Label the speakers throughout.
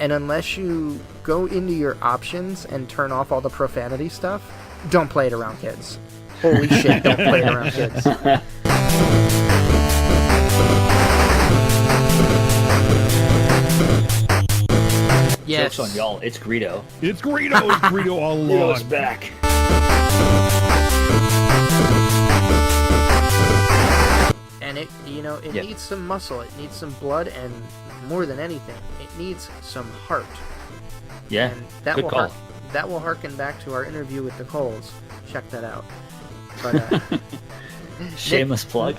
Speaker 1: And unless you go into your options and turn off all the profanity stuff, don't play it around kids. Holy shit, don't play it around kids.
Speaker 2: Yes. Jokes on y'all. It's Greedo.
Speaker 3: It's Greedo. It's Greedo all along.
Speaker 2: Greedo's back.
Speaker 1: And it needs some muscle. It needs some blood, and more than anything, it needs some heart.
Speaker 2: Yeah.
Speaker 1: And that
Speaker 2: good call.
Speaker 1: That will harken back to our interview with the Coles. Check that out. But
Speaker 2: shameless plug.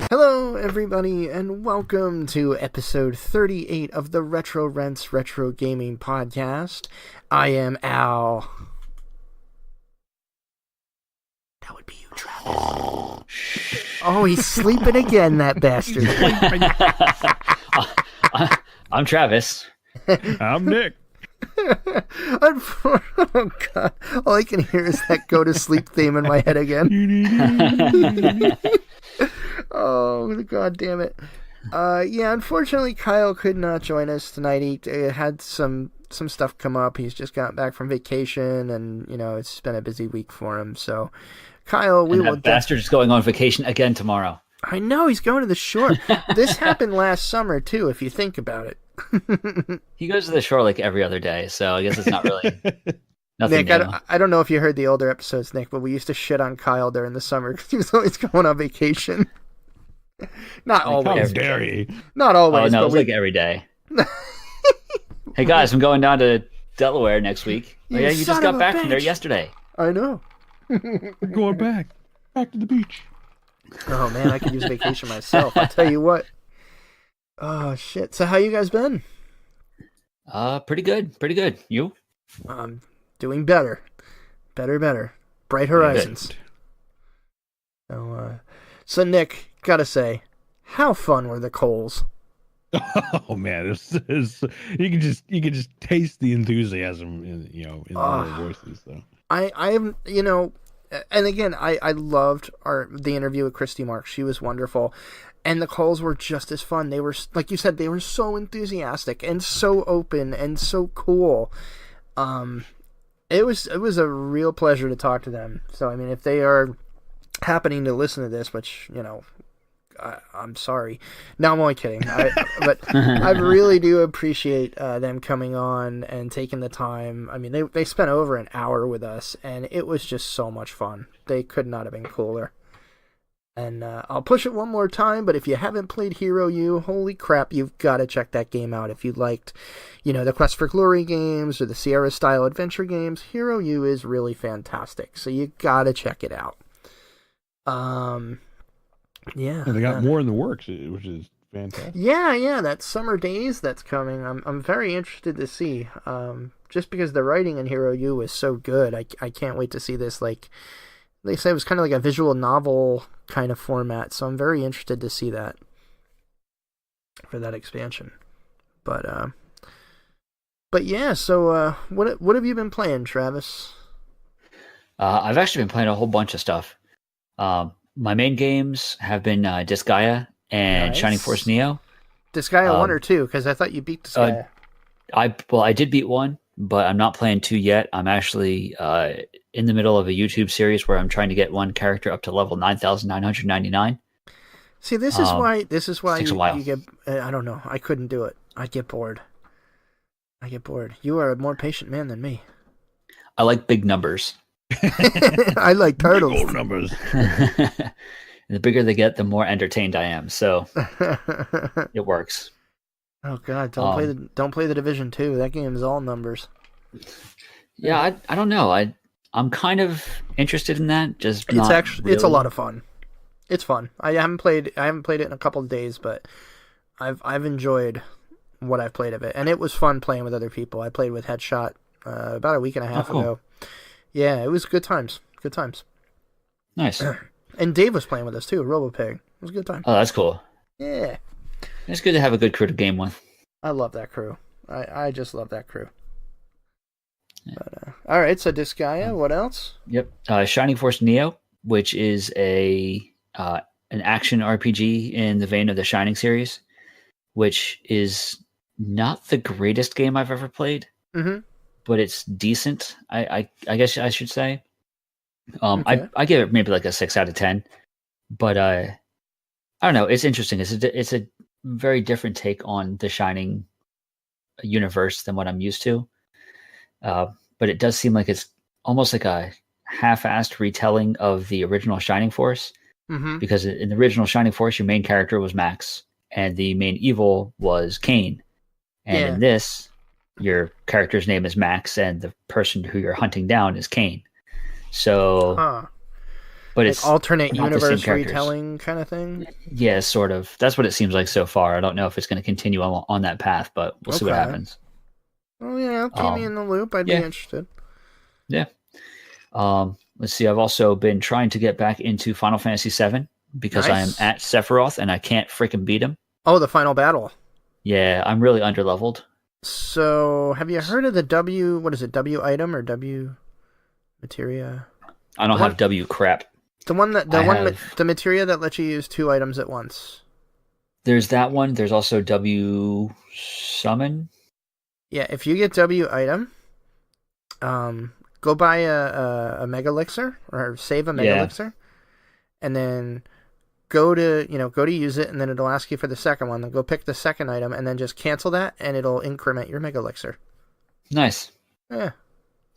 Speaker 1: Hello, everybody, and welcome to episode 38 of the theretrorents Retro Gaming Podcast. I am Al. That would be you, Travis. Oh, he's sleeping again, that bastard.
Speaker 2: I'm Travis.
Speaker 3: I'm Nick.
Speaker 1: Oh god, all I can hear is that go to sleep theme in my head again. Oh god damn it. Yeah, unfortunately Kyle could not join us tonight. He had some stuff come up. He's just gotten back from vacation, and it's been a busy week for him. So Kyle,
Speaker 2: that bastard is going on vacation again tomorrow.
Speaker 1: I know, he's going to the shore. This happened last summer too, if you think about it.
Speaker 2: He goes to the shore like every other day, so I guess it's not really nothing
Speaker 1: Nick,
Speaker 2: new.
Speaker 1: I don't know if you heard the older episodes, Nick, but we used to shit on Kyle during the summer because he was always going on vacation. Not always.
Speaker 3: How dare you?
Speaker 1: Not always.
Speaker 2: Oh no, it's like every day. Hey guys, I'm going down to Delaware next week. Oh, yeah, you just got back from there yesterday.
Speaker 1: I know.
Speaker 3: We're going back to the beach.
Speaker 1: Oh man, I could use vacation myself. I'll tell you what. Oh shit! So how you guys been?
Speaker 2: Pretty good. You?
Speaker 1: Doing better. Bright horizons. So Nick, gotta say, how fun were the Coles?
Speaker 3: Oh man, this is you can just taste the enthusiasm in their voices though.
Speaker 1: I am and again I loved the interview with Christy Marks. She was wonderful. And the Coles were just as fun. They were, like you said, they were so enthusiastic and so open and so cool. It was a real pleasure to talk to them. So, I mean, if they are happening to listen to this, which, I'm sorry. No, I'm only kidding. But I really do appreciate them coming on and taking the time. I mean, they spent over an hour with us, and it was just so much fun. They could not have been cooler. And I'll push it one more time, but if you haven't played Hero U, holy crap, you've got to check that game out. If you liked, the Quest for Glory games or the Sierra-style adventure games, Hero U is really fantastic. So you got to check it out. Yeah.
Speaker 3: And they got more in the works, which is fantastic.
Speaker 1: Yeah, that Summer Days that's coming, I'm very interested to see. Just because the writing in Hero U was so good, I can't wait to see this, like... They say it was kind of like a visual novel kind of format, so I'm very interested to see that for that expansion. But yeah, so what have you been playing, Travis?
Speaker 2: I've actually been playing a whole bunch of stuff. My main games have been Disgaea and
Speaker 1: Nice.
Speaker 2: Shining Force Neo.
Speaker 1: Disgaea 1 or 2, because I thought you beat Disgaea.
Speaker 2: I did beat 1, but I'm not playing 2 yet. I'm actually in the middle of a YouTube series where I'm trying to get one character up to level 9,999.
Speaker 1: See, this is why
Speaker 2: takes a while.
Speaker 1: you get. I don't know. I couldn't do it. I'd get bored. You are a more patient man than me.
Speaker 2: I like big numbers.
Speaker 1: I like turtles.
Speaker 3: Big old numbers.
Speaker 2: The bigger they get, the more entertained I am. So it works.
Speaker 1: Oh God! Don't play the Division 2. That game is all numbers.
Speaker 2: Yeah, I don't know. I'm kind of interested in that. Just
Speaker 1: it's a lot of fun. It's fun. I haven't played it in a couple of days, but I've enjoyed what I've played of it, and it was fun playing with other people. I played with Headshot about a week and a half ago. Yeah, it was good times. Good times.
Speaker 2: Nice.
Speaker 1: And Dave was playing with us too. RoboPig. It was a good time.
Speaker 2: Oh, that's cool.
Speaker 1: Yeah.
Speaker 2: It's good to have a good crew to game with.
Speaker 1: I love that crew. I just love that crew. Yeah. But, all right, so Disgaea, what else?
Speaker 2: Yep. Shining Force Neo, which is an action RPG in the vein of the Shining series, which is not the greatest game I've ever played,
Speaker 1: Mm-hmm.
Speaker 2: but it's decent. I guess I should say.
Speaker 1: Okay.
Speaker 2: I give it maybe like a 6 out of 10. But I don't know. It's interesting. It's a very different take on the Shining universe than what I'm used to. But it does seem like it's almost like a half-assed retelling of the original Shining Force.
Speaker 1: Mm-hmm.
Speaker 2: Because in the original Shining Force, your main character was Max, and the main evil was Kane. And in this, your character's name is Max, and the person who you're hunting down is Kane. So, but
Speaker 1: like
Speaker 2: it's
Speaker 1: alternate
Speaker 2: not the same
Speaker 1: universe
Speaker 2: characters.
Speaker 1: retelling kind of thing.
Speaker 2: Yeah, sort of. That's what it seems like so far. I don't know if it's going to continue on that path, but we'll see what happens.
Speaker 1: Oh yeah, keep me in the loop. I'd be interested.
Speaker 2: Yeah. Let's see. I've also been trying to get back into Final Fantasy VII because I am at Sephiroth and I can't freaking beat him.
Speaker 1: Oh, the final battle.
Speaker 2: Yeah, I'm really underleveled.
Speaker 1: So, have you heard of the W? What is it? W item or W materia?
Speaker 2: I don't have W crap.
Speaker 1: The materia that lets you use 2 items at once.
Speaker 2: There's that one. There's also W summon.
Speaker 1: Yeah, if you get W item, go buy a mega elixir or save a mega elixir, and then go to use it, and then it'll ask you for the second one. Then go pick the second item, and then just cancel that, and it'll increment your mega elixir.
Speaker 2: Nice.
Speaker 1: Yeah.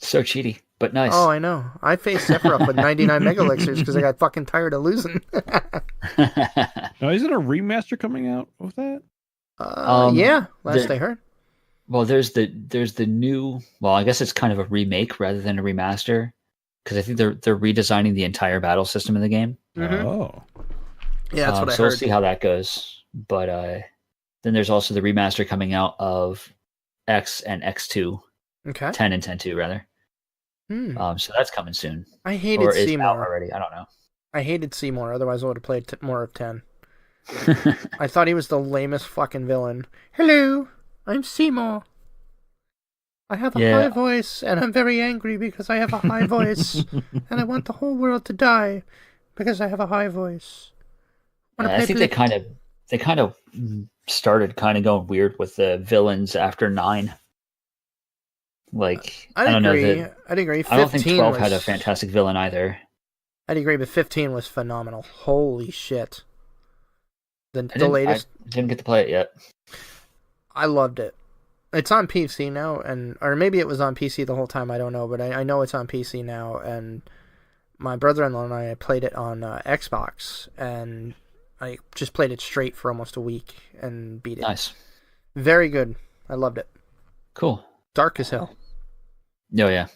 Speaker 2: So cheaty, but nice.
Speaker 1: Oh, I know. I faced Sephiroth with 99 mega elixirs because I got fucking tired of losing.
Speaker 3: Now, isn't a remaster coming out with that?
Speaker 1: Yeah, last I heard.
Speaker 2: Well, there's the new. Well, I guess it's kind of a remake rather than a remaster, because I think they're redesigning the entire battle system in the game.
Speaker 1: Mm-hmm.
Speaker 3: Oh,
Speaker 1: yeah, that's what I heard.
Speaker 2: So we'll see how that goes. But then there's also the remaster coming out of X and X2.
Speaker 1: Okay.
Speaker 2: 10 and 10-2 rather. So that's coming soon.
Speaker 1: I hated Seymour
Speaker 2: already. I don't know.
Speaker 1: I hated Seymour. Otherwise, I would have played more of 10. I thought he was the lamest fucking villain. Hello, I'm Seymour. I have a high voice, and I'm very angry because I have a high voice, and I want the whole world to die because I have a high voice.
Speaker 2: I think they kind of started kind of going weird with the villains after 9. Like, I don't
Speaker 1: agree.
Speaker 2: know.
Speaker 1: I'd agree.
Speaker 2: I don't think 12 had a fantastic villain either.
Speaker 1: I'd agree, but 15 was phenomenal. Holy shit. The latest.
Speaker 2: I didn't get to play it yet.
Speaker 1: I loved it. It's on PC now, or maybe it was on PC the whole time, I don't know, but I know it's on PC now, and my brother-in-law and I played it on Xbox, and I just played it straight for almost a week and beat it.
Speaker 2: Nice.
Speaker 1: Very good. I loved it.
Speaker 2: Cool.
Speaker 1: Dark as hell.
Speaker 2: Oh, yeah.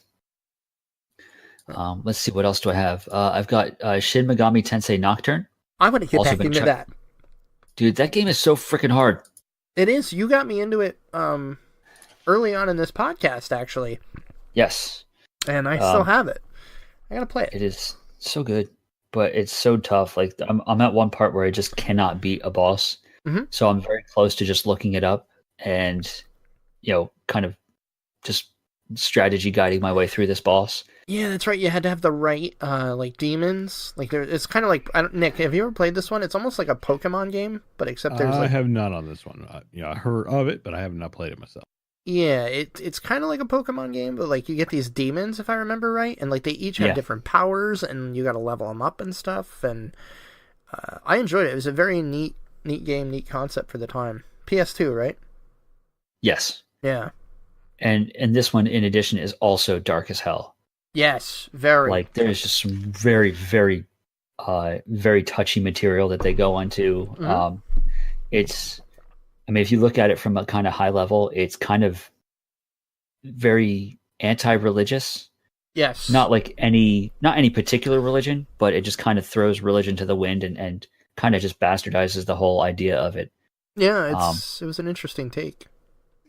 Speaker 2: Let's see, what else do I have? I've got Shin Megami Tensei Nocturne.
Speaker 1: I want to get back into that.
Speaker 2: Dude, that game is so freaking hard.
Speaker 1: It is. You got me into it early on in this podcast, actually.
Speaker 2: Yes.
Speaker 1: And I still have it. I gotta play it.
Speaker 2: It is so good, but it's so tough. Like, I'm at one part where I just cannot beat a boss.
Speaker 1: Mm-hmm.
Speaker 2: So I'm very close to just looking it up and, kind of just strategy guiding my way through this boss.
Speaker 1: Yeah, that's right. You had to have the right demons. Like it's kind of like Nick. Have you ever played this one? It's almost like a Pokemon game, but except there's.
Speaker 3: I have not on this one. I heard of it, but I have not played it myself.
Speaker 1: Yeah, it's kind of like a Pokemon game, but like you get these demons, if I remember right, and like they each have different powers, and you got to level them up and stuff. And I enjoyed it. It was a very neat game, neat concept for the time. PS2, right?
Speaker 2: Yes.
Speaker 1: Yeah.
Speaker 2: And this one, in addition, is also dark as hell. Yes, very. Like, there's just some very, very, very touchy material that they go onto. Mm-hmm. If you look at it from a kind of high level, it's kind of very anti-religious. Yes. Not any particular religion, but it just kind of throws religion to the wind and kind of just bastardizes the whole idea of it. Yeah, it was an interesting take.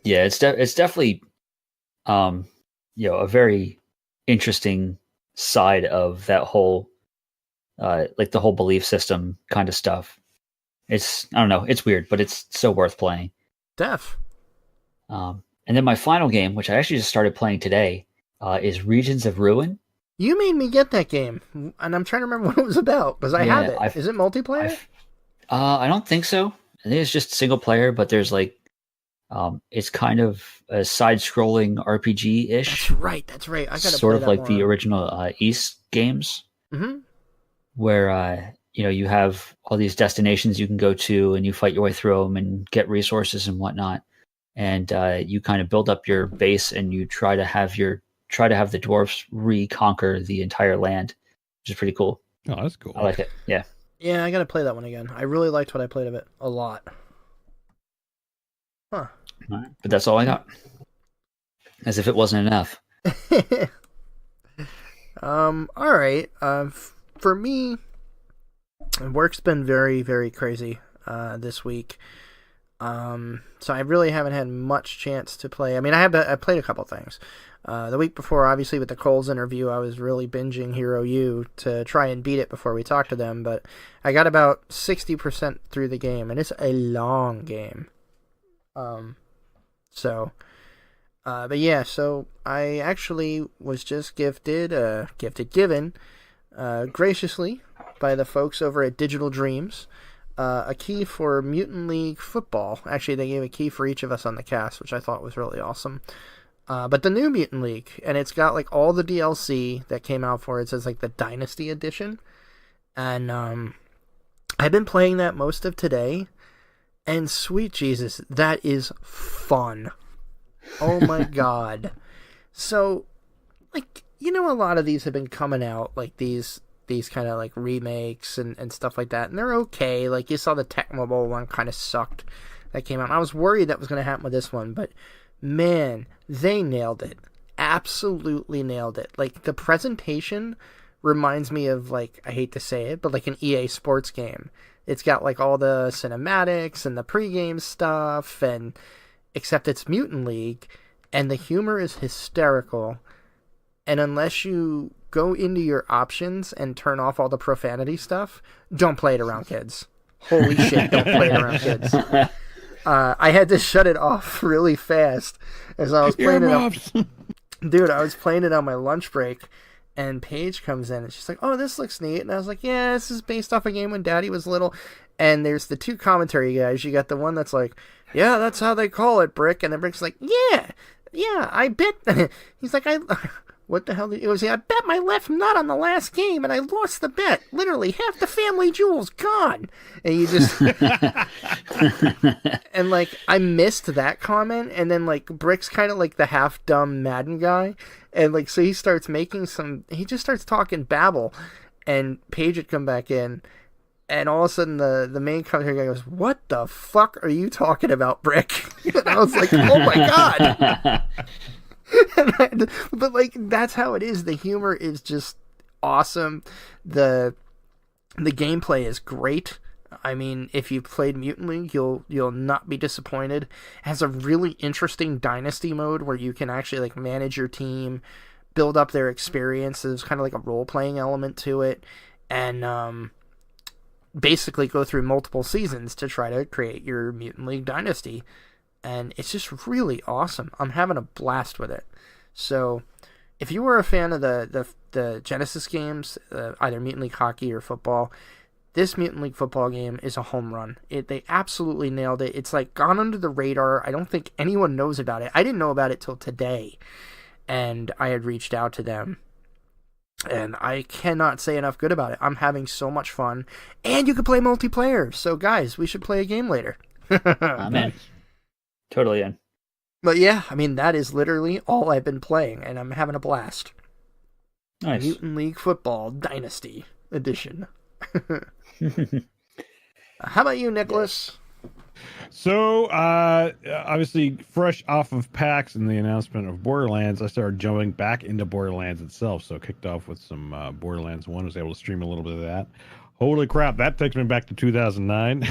Speaker 2: Yeah, it's definitely, a very interesting side of that whole, like the whole belief system kind of stuff. I don't know, it's weird, but it's so worth playing. Def. And then my final game, which I actually just started playing today, is Regions of Ruin. You made me get that game, and I'm trying to remember what it was about, because I have it. Is it multiplayer? I don't think so. I think it's just single player, but there's like It's kind of a side-scrolling RPG-ish.
Speaker 1: That's right. I gotta
Speaker 2: sort
Speaker 1: play
Speaker 2: of
Speaker 1: that
Speaker 2: like
Speaker 1: more.
Speaker 2: the original East games, where you have all these destinations you can go to, and you fight your way through them and get resources and whatnot. And you kind of build up your base, and you try to have the dwarfs reconquer the entire land, which is pretty cool.
Speaker 3: Oh, that's cool.
Speaker 2: I like it. Yeah.
Speaker 1: Yeah, I gotta play that one again. I really liked what I played of it a lot. Huh.
Speaker 2: But that's all I got. As if it wasn't enough.
Speaker 1: All right. For me, work's been very, very crazy this week. So I really haven't had much chance to play. I mean, I played a couple things. The week before, obviously, with the Coles interview, I was really binging Hero U to try and beat it before we talked to them, but I got about 60% through the game, and it's a long game. But yeah, so I actually was just given graciously by the folks over at Digital Dreams, a key for Mutant League Football. Actually, they gave a key for each of us on the cast, which I thought was really awesome. But the new Mutant League, and it's got like all the DLC that came out for it. It says like the Dynasty Edition, and I've been playing that most of today, and sweet Jesus, that is fun. Oh my god. So, like, you know, a lot of these have been coming out, like these kind of like remakes and stuff like that, and they're okay. Like, you saw the Tecmo Bowl one kind of sucked that came out. I was worried that was going to happen with this one, but man, they nailed it. Absolutely nailed it. Like, the presentation reminds me of, like, I hate to say it, but like an EA Sports game. It's got like all the cinematics and the pregame stuff, and except it's Mutant League, and the humor is hysterical. And unless you go into your options and turn off all the profanity stuff, don't play it around kids. Holy shit, don't play it around kids. I had to shut it off really fast as I was playing it. Dude, I was playing it on my lunch break, and Paige comes in, and she's like, "Oh, this looks neat." And I was like, "Yeah, this is based off a game when Daddy was little." And there's the two commentary guys. You got the one that's like, "Yeah, that's how they call it, Brick." And then Brick's like, "Yeah, I bet." He's like, what the hell did he say? "I bet my left nut on the last game, and I lost the bet. Literally, half the family jewels gone." And you just... And, like, I missed that comment, and then, like, Brick's kind of like the half-dumb Madden guy, and, like, so he starts making he just starts talking babble, and Paige would come back in, and all of a sudden the main commentary guy goes, "What the fuck are you talking about, Brick?" And I was like, oh my god. But like, that's how it is. The humor is just awesome. The gameplay is great. I mean, if you've played Mutant League, you'll not be disappointed. It has a really interesting dynasty mode where you can actually like manage your team, build up their experience. There's kind of like a role-playing element to it, and basically go through multiple seasons to try to create your Mutant League dynasty. And it's just really awesome. I'm having a blast with it. So, if you were a fan of the Genesis games, either Mutant League Hockey or football, this Mutant League football game is a home run. They absolutely nailed it. It's like gone under the radar. I don't think anyone knows about it. I didn't know about it till today, and I had reached out to them. And I cannot say enough good about it. I'm having so much fun, and you can play multiplayer. So, guys, we should play a game later.
Speaker 2: I'm in. Totally in.
Speaker 1: But yeah, I mean, that is literally all I've been playing, and I'm having a blast.
Speaker 2: Nice.
Speaker 1: Mutant League Football Dynasty Edition. How about you, Nicholas?
Speaker 3: So, obviously, fresh off of PAX and the announcement of Borderlands, I started jumping back into Borderlands itself. So, kicked off with some Borderlands 1, was able to stream a little bit of that. Holy crap, that takes me back to 2009.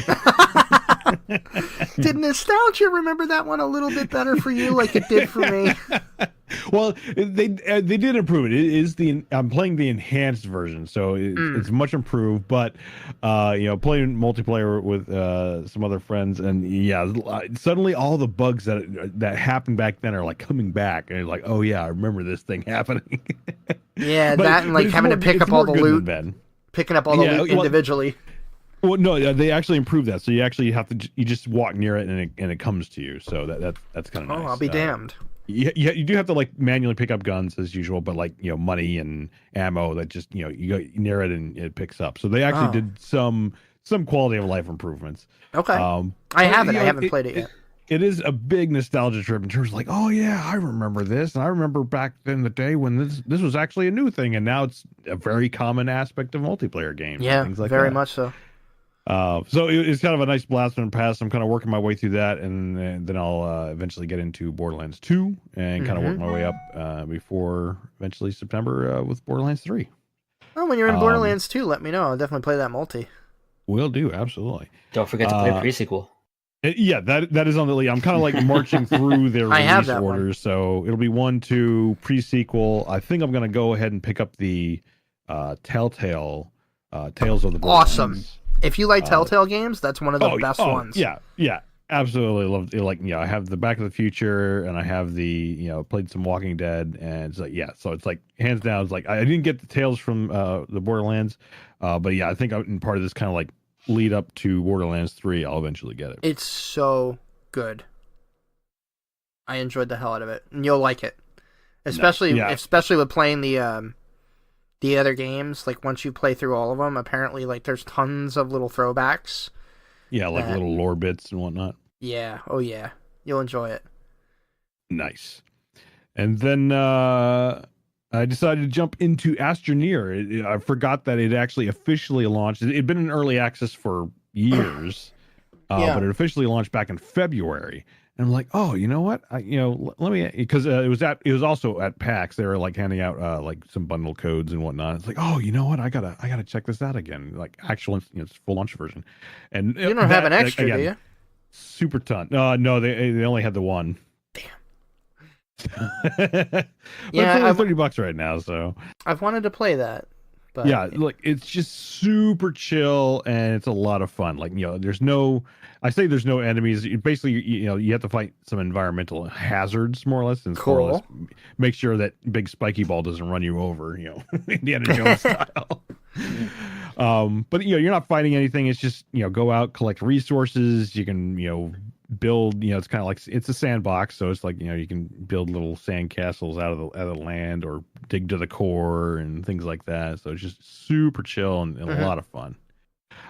Speaker 1: Did nostalgia remember that one a little bit better for you, like it did for me?
Speaker 3: Well, they did improve it. I'm playing the enhanced version, so it's much improved. But playing multiplayer with some other friends, and yeah, suddenly all the bugs that happened back then are like coming back, and you're like, oh yeah, I remember this thing happening.
Speaker 1: Yeah, that and like having to pick up all the loot, picking up all the loot individually.
Speaker 3: Well, no, they actually improved that. So you actually have to, you just walk near it and it comes to you. So that's kind of nice.
Speaker 1: Oh, I'll be damned.
Speaker 3: You do have to like manually pick up guns as usual, but like, money and ammo that just, you go near it and it picks up. So they actually did some quality of life improvements.
Speaker 1: Okay. I haven't played it yet.
Speaker 3: It is a big nostalgia trip in terms of like, oh yeah, I remember this, and I remember back in the day when this was actually a new thing, and now it's a very common aspect of multiplayer games.
Speaker 1: Yeah,
Speaker 3: things like
Speaker 1: very
Speaker 3: that.
Speaker 1: much so.
Speaker 3: So it's kind of a nice blast from the past. I'm kind of working my way through that, and then I'll eventually get into Borderlands 2 and kind of work my way up before eventually September with Borderlands 3.
Speaker 1: Well, when you're in Borderlands 2, let me know. I'll definitely play that multi.
Speaker 3: Will do, absolutely.
Speaker 2: Don't forget to play pre-sequel.
Speaker 3: Yeah, that is on the lead. I'm kind of like marching through their release orders, so it'll be 1, 2, pre-sequel. I think I'm going to go ahead and pick up the Telltale Tales of the Borderlands.
Speaker 1: Awesome. If you like Telltale games, that's one of the best ones.
Speaker 3: Yeah, absolutely loved it. Like, I have the Back to the Future, and I have the, played some Walking Dead, and it's like, so it's like hands down. It's like I didn't get the Tales from the Borderlands, but yeah, I think in part of this kind of like lead up to Borderlands 3, I'll eventually get it.
Speaker 1: It's so good. I enjoyed the hell out of it, and you'll like it, especially with playing the other games. Like, once you play through all of them, apparently like there's tons of little throwbacks.
Speaker 3: Yeah, like little lore bits and whatnot.
Speaker 1: Yeah, oh yeah, you'll enjoy it.
Speaker 3: Nice. And then I decided to jump into Astroneer. I forgot that it actually officially launched. It'd been in early access for years, but it officially launched back in February. And I'm like, oh, you know what? Let me, because it was also at PAX. They were like handing out like some bundle codes and whatnot. It's like, oh, you know what? I gotta check this out again. Like actual, it's full launch version. And
Speaker 1: you don't have an extra, again, do you?
Speaker 3: Super ton. No, they only had the one. But it's only $30 right now, so
Speaker 1: I've wanted to play that. But
Speaker 3: yeah, like it's just super chill and it's a lot of fun. Like, there's no enemies. Basically, you have to fight some environmental hazards more or less, and more or less make sure that big spiky ball doesn't run you over, Indiana Jones style. But you're not fighting anything. It's just, go out, collect resources. You can, build, it's kind of like, it's a sandbox, so it's like, you can build little sand castles out of the land, or dig to the core and things like that. So it's just super chill and a lot of fun.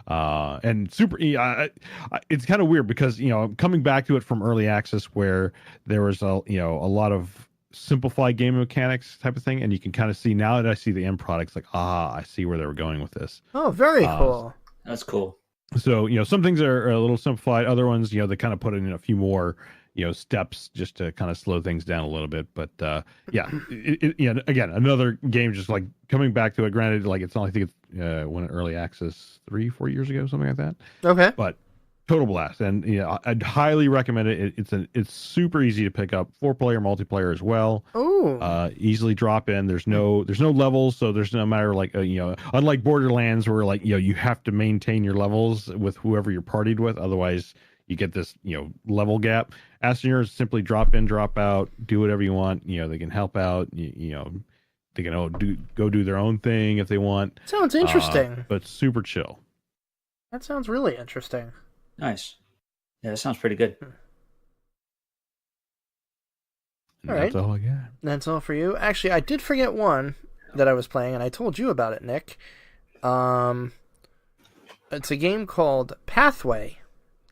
Speaker 3: And super, it's kind of weird because, coming back to it from early access where there was a lot of simplified game mechanics type of thing, and you can kind of see, now that I see the end products, like, I see where they were going with this.
Speaker 1: Oh, very cool.
Speaker 2: That's cool.
Speaker 3: So, some things are a little simplified. Other ones, they kind of put in a few more, steps just to kind of slow things down a little bit. But again, another game just like coming back to it. Granted, like it's not, I think it's went in early access 3-4 years ago, something like that.
Speaker 1: Okay.
Speaker 3: But total blast, and I'd highly recommend it. It's super easy to pick up, 4-player multiplayer as well.
Speaker 1: Oh,
Speaker 3: easily drop in. There's no levels, so there's no matter like unlike Borderlands where like you have to maintain your levels with whoever you're partied with, otherwise you get this level gap. Astroneer is simply drop in, drop out, do whatever you want. They can help out. They can go do their own thing if they want.
Speaker 1: Sounds interesting,
Speaker 3: but super chill.
Speaker 1: That sounds really interesting.
Speaker 2: Nice. Yeah, that sounds pretty good.
Speaker 1: All right.
Speaker 3: That's all I got.
Speaker 1: That's all for you. Actually, I did forget one that I was playing, and I told you about it, Nick. It's a game called Pathway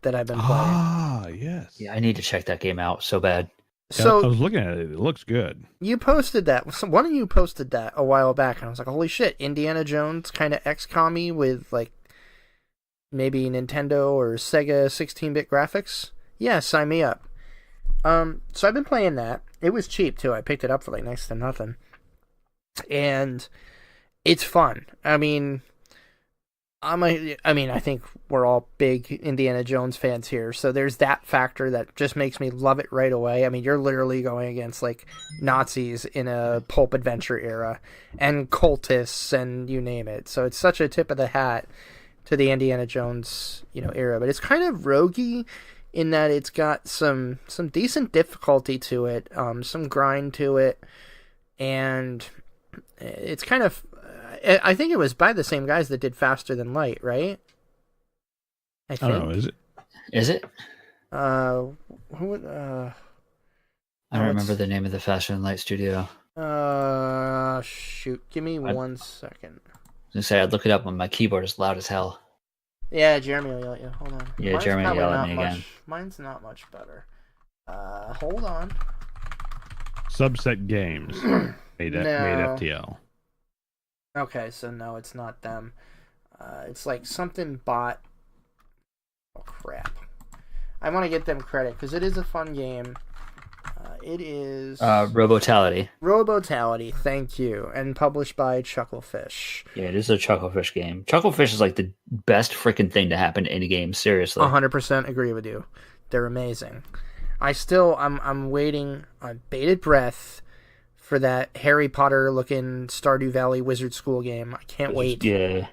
Speaker 1: that I've been playing.
Speaker 3: Ah, yes.
Speaker 2: Yeah, I need to check that game out so bad.
Speaker 3: So I was looking at it. It looks good.
Speaker 1: You posted that. One of you posted that a while back, and I was like, holy shit, Indiana Jones kind of XCOM-y with, like, maybe Nintendo or Sega 16-bit graphics? Yeah, sign me up. So I've been playing that. It was cheap, too. I picked it up for, like, next to nothing. And it's fun. I think we're all big Indiana Jones fans here, so there's that factor that just makes me love it right away. I mean, you're literally going against, like, Nazis in a pulp adventure era, and cultists, and you name it. So it's such a tip of the hat to the Indiana Jones, era. But it's kind of roguey in that it's got some decent difficulty to it, some grind to it, and it's kind of, I think it was by the same guys that did Faster Than Light, right? I think.
Speaker 3: I don't know. Is it?
Speaker 2: Is it?
Speaker 1: Who would?
Speaker 2: I don't remember the name of the Faster Than Light studio.
Speaker 1: Shoot. Give me 1 second.
Speaker 2: I was gonna say I'd look it up on my keyboard. Is loud as hell.
Speaker 1: Yeah, Jeremy will yell at you. Hold on.
Speaker 2: Yeah, Jeremy will yell at me again.
Speaker 1: Mine's not much better. Hold on.
Speaker 3: Subset Games made FTL.
Speaker 1: Okay, so no, it's not them. It's like something bot. Oh crap! I want to get them credit because it is a fun game. It is
Speaker 2: Robotality.
Speaker 1: Robotality, thank you, and published by Chucklefish.
Speaker 2: Yeah, it is a Chucklefish game. Chucklefish is like the best freaking thing to happen in any game. Seriously,
Speaker 1: 100% agree with you. They're amazing. I'm waiting on bated breath for that Harry Potter looking Stardew Valley Wizard School game. I can't wait.
Speaker 2: Yeah.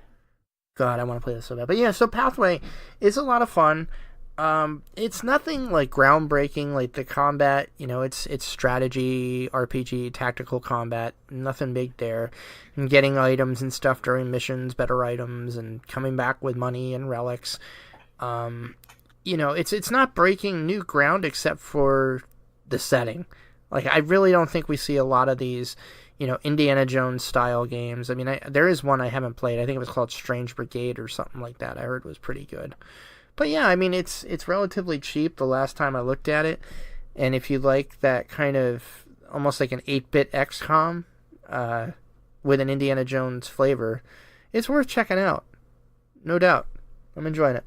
Speaker 1: God, I want to play this so bad. But yeah, so Pathway is a lot of fun. It's nothing like groundbreaking, like the combat, it's strategy, RPG, tactical combat, nothing big there. And getting items and stuff during missions, better items, and coming back with money and relics. It's not breaking new ground except for the setting. Like, I really don't think we see a lot of these, Indiana Jones style games. I mean, there is one I haven't played. I think it was called Strange Brigade or something like that. I heard it was pretty good. But yeah, I mean, it's relatively cheap the last time I looked at it. And if you like that kind of almost like an 8-bit XCOM with an Indiana Jones flavor, it's worth checking out. No doubt. I'm enjoying it.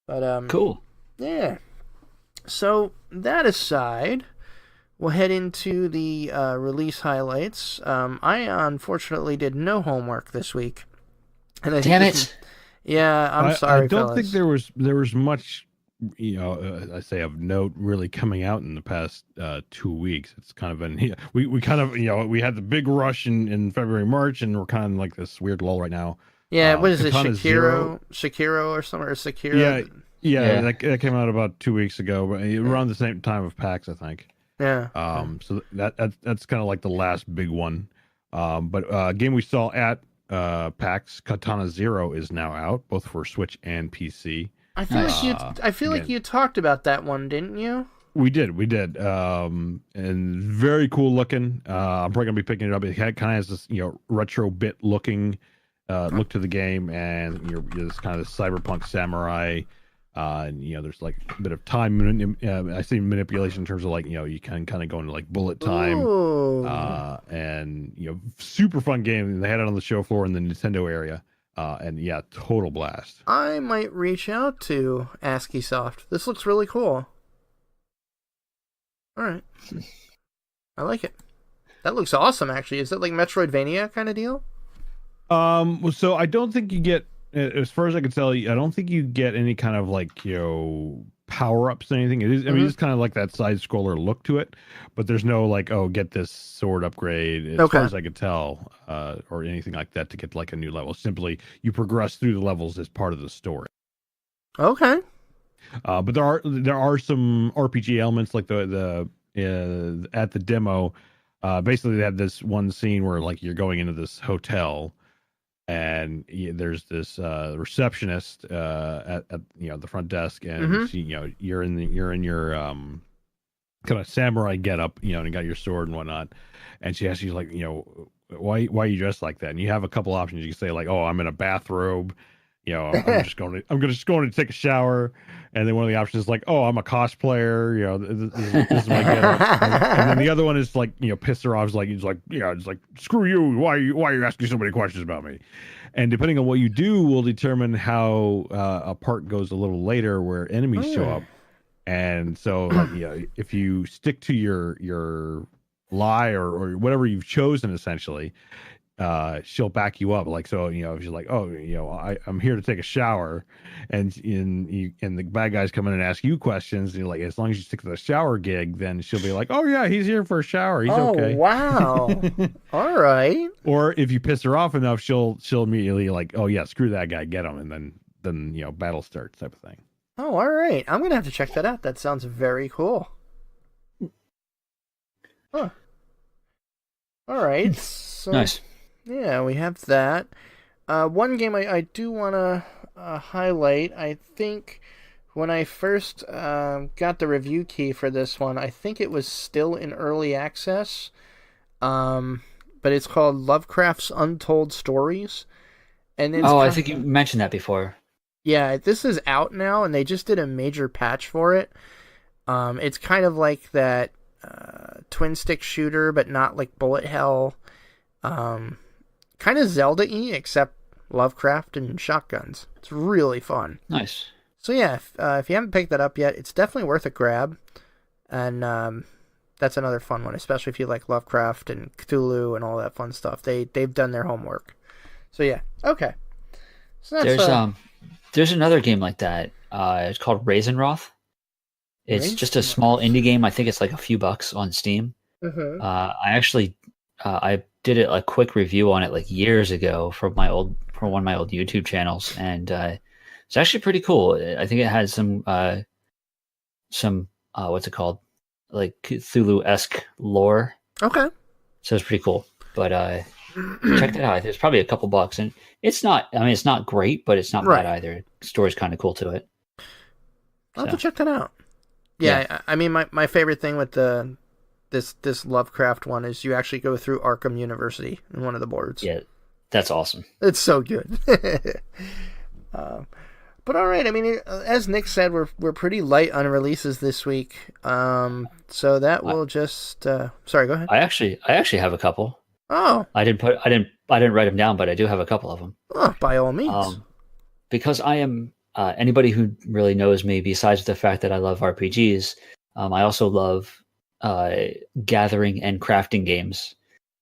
Speaker 1: But
Speaker 2: cool.
Speaker 1: Yeah. So that aside, we'll head into the release highlights. I unfortunately did no homework this week. And
Speaker 2: Damn it.
Speaker 1: Yeah, I'm sorry,
Speaker 3: I don't
Speaker 1: fellas.
Speaker 3: think there was much, I say of note really coming out in the past 2 weeks. It's kind of been, we kind of, we had the big rush in February, March, and we're kind of like this weird lull right now.
Speaker 1: Yeah, what is it,
Speaker 3: Katana
Speaker 1: Shakiro or something, or Sekiro?
Speaker 3: Yeah. That came out about 2 weeks ago, but around the same time of PAX, I think.
Speaker 1: Yeah.
Speaker 3: So that's kind of like the last big one. But a game we saw at PAX, Katana Zero, is now out, both for Switch and PC.
Speaker 1: I feel like you talked about that one, didn't you?
Speaker 3: We did. And very cool looking. I'm probably gonna be picking it up. It kind of has this, retro bit looking look to the game, and you're this kind of cyberpunk samurai. And there's like a bit of time. I see manipulation in terms of like you can kind of go into like bullet time.
Speaker 1: Ooh.
Speaker 3: And super fun game. They had it on the show floor in the Nintendo area. And yeah, total blast.
Speaker 1: I might reach out to ASCII Soft. This looks really cool. All right, I like it. That looks awesome. Actually, is it like Metroidvania kind of deal?
Speaker 3: So I don't think you get. As far as I can tell, I don't think you get any kind of like power ups or anything. It is, I mean, it's kind of like that side scroller look to it, but there's no like, oh, get this sword upgrade. As far as I could tell, or anything like that to get like a new level. Simply, you progress through the levels as part of the story.
Speaker 1: Okay.
Speaker 3: But there are some RPG elements like the at the demo. Basically, they had this one scene where like you're going into this hotel. And there's this receptionist at the front desk, and she, you're in your kind of samurai getup, and you got your sword and whatnot, and she asks you like, why are you dressed like that? And you have a couple options. You can say like, oh, I'm in a bathrobe, I'm just going to take a shower, and then one of the options is like, oh, I'm a cosplayer, this is my getup, and then the other one is like, piss her off, it's like screw you, why are you asking so many questions about me? And depending on what you do will determine how a part goes a little later where enemies show up. And so if you stick to your lie or whatever you've chosen, essentially, she'll back you up. Like, so, if she's like, oh, I'm here to take a shower, and the bad guys come in and ask you questions, and you're like, as long as you stick to the shower gig, then she'll be like, oh yeah, he's here for a shower, he's okay.
Speaker 1: Oh wow. All right.
Speaker 3: Or if you piss her off enough, she'll immediately like, oh yeah, screw that guy, get him, and then battle starts, type of thing.
Speaker 1: Oh, all right. I'm gonna have to check that out. That sounds very cool. Huh. All right. So,
Speaker 2: nice.
Speaker 1: Yeah, we have that. One game I do want to a highlight. I think when I first got the review key for this one, I think it was still in early access. But it's called Lovecraft's Untold Stories. And it's
Speaker 2: I think you mentioned that before.
Speaker 1: Yeah, this is out now, and they just did a major patch for it. It's kind of like that twin stick shooter, but not like bullet hell. Kind of Zelda-y, except Lovecraft and shotguns. It's really fun.
Speaker 2: Nice.
Speaker 1: So yeah, if you haven't picked that up yet, it's definitely worth a grab. And that's another fun one, especially if you like Lovecraft and Cthulhu and all that fun stuff. They've done their homework. So yeah, okay. So that's,
Speaker 2: there's another game like that. It's called Raisinroth. It's just a small indie game. I think it's like a few bucks on Steam.
Speaker 1: Mm-hmm.
Speaker 2: I did a quick review on it like years ago for one of my old YouTube channels, and it's actually pretty cool. I think it has some what's it called, like Cthulhu-esque lore.
Speaker 1: Okay.
Speaker 2: So it's pretty cool. But check that out. It's probably a couple bucks, and it's not great, but it's not bad either. The story's kind of cool to it.
Speaker 1: I'll have to check that out. Yeah. I mean, my favorite thing with this Lovecraft one is you actually go through Arkham University in one of the boards.
Speaker 2: Yeah, that's awesome.
Speaker 1: It's so good. But all right, I mean, as Nick said, we're pretty light on releases this week. So that will just sorry, go ahead.
Speaker 2: I actually have a couple.
Speaker 1: Oh,
Speaker 2: I didn't write them down, but I do have a couple of them.
Speaker 1: Oh, by all means.
Speaker 2: Because I am anybody who really knows me, besides the fact that I love RPGs, I also love gathering and crafting games.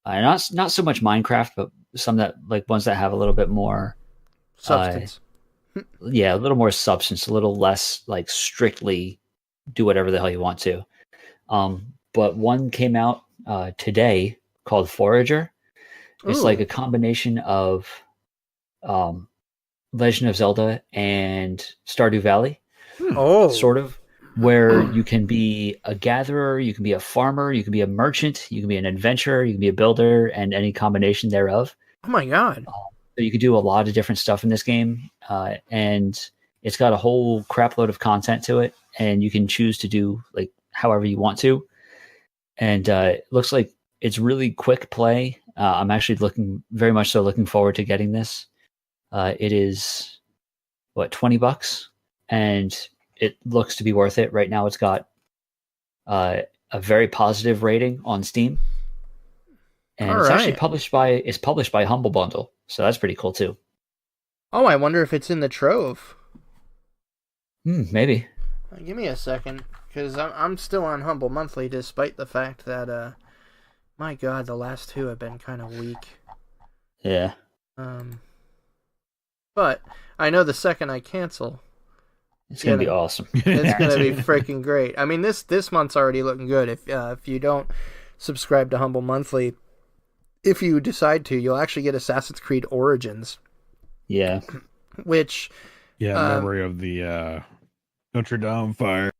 Speaker 2: Not so much Minecraft, but some that like ones that have a little bit more
Speaker 1: substance.
Speaker 2: A little more substance, a little less like strictly do whatever the hell you want to. But one came out today called Forager. It's like a combination of Legend of Zelda and Stardew Valley. Sort of, where you can be a gatherer, you can be a farmer, you can be a merchant, you can be an adventurer, you can be a builder, and any combination thereof.
Speaker 1: Oh my god.
Speaker 2: So you could do a lot of different stuff in this game, and it's got a whole crap load of content to it, and you can choose to do like however you want to. And it looks like it's really quick play. I'm actually very much so looking forward to getting this. It is $20, and it looks to be worth it. Right now, it's got a very positive rating on Steam, and it's actually published by Humble Bundle, so that's pretty cool too.
Speaker 1: Oh, I wonder if it's in the Trove.
Speaker 2: Maybe.
Speaker 1: Give me a second, because I'm still on Humble Monthly, despite the fact that my god, the last two have been kind of weak.
Speaker 2: Yeah.
Speaker 1: But I know the second I cancel,
Speaker 2: it's gonna be awesome.
Speaker 1: It's gonna be freaking great. I mean, this month's already looking good. If you don't subscribe to Humble Monthly, if you decide to, you'll actually get Assassin's Creed Origins.
Speaker 2: Yeah.
Speaker 1: Which.
Speaker 3: Yeah, memory of the Notre Dame fire.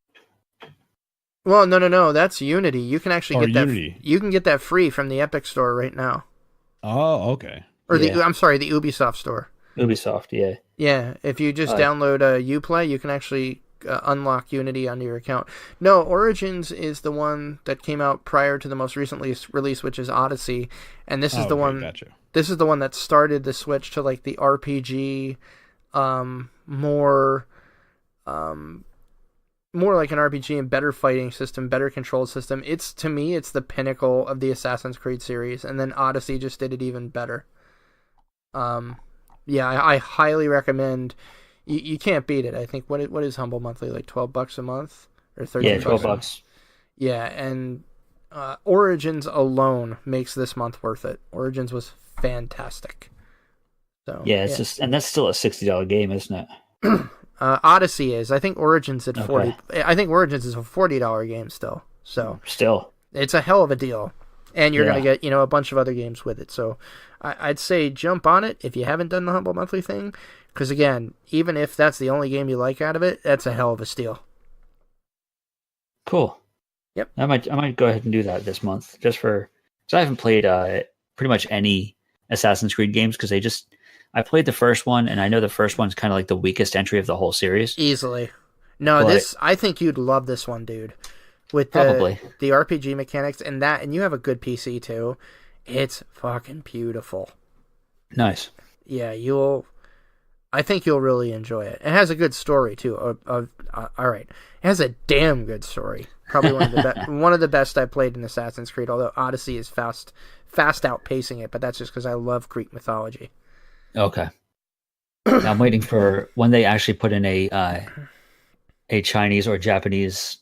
Speaker 1: Well, no. That's Unity. You can actually get
Speaker 3: Unity.
Speaker 1: that. You can get that free from the Epic Store right now.
Speaker 3: Oh, okay.
Speaker 1: Or the Ubisoft Store.
Speaker 2: Ubisoft, yeah.
Speaker 1: Yeah, if you just download Uplay, you can actually unlock Unity onto your account. No, Origins is the one that came out prior to the most recently release, which is Odyssey, and this is the one.
Speaker 3: Gotcha.
Speaker 1: This is the one that started the switch to like the RPG, more like an RPG and better fighting system, better control system. To me, it's the pinnacle of the Assassin's Creed series, and then Odyssey just did it even better. Yeah, I highly recommend. You can't beat it. I think what is Humble Monthly, like $12 a month or $13?
Speaker 2: Yeah, $12.
Speaker 1: Yeah, and Origins alone makes this month worth it. Origins was fantastic. So
Speaker 2: yeah, it's and that's still a $60 game, isn't it?
Speaker 1: Odyssey is. I think Origins at 40. I think Origins is a $40 game still. So
Speaker 2: still,
Speaker 1: it's a hell of a deal, and you're gonna get a bunch of other games with it. So I'd say jump on it if you haven't done the Humble Monthly thing, because again, even if that's the only game you like out of it, that's a hell of a steal.
Speaker 2: Cool.
Speaker 1: Yep.
Speaker 2: I might go ahead and do that this month, just because I haven't played pretty much any Assassin's Creed games, because I played the first one, and I know the first one's kind of like the weakest entry of the whole series.
Speaker 1: Easily. No,
Speaker 2: but
Speaker 1: I think you'd love this one, dude. With
Speaker 2: probably
Speaker 1: the RPG mechanics and that, and you have a good PC too. It's fucking beautiful.
Speaker 2: nice.
Speaker 1: Yeah, I think you'll really enjoy it. It has a good story too. All right, it has a damn good story. Probably one of the best I played in Assassin's Creed. Although Odyssey is fast outpacing it, but that's just because I love Greek mythology.
Speaker 2: Okay. Now I'm waiting for when they actually put in a Chinese or Japanese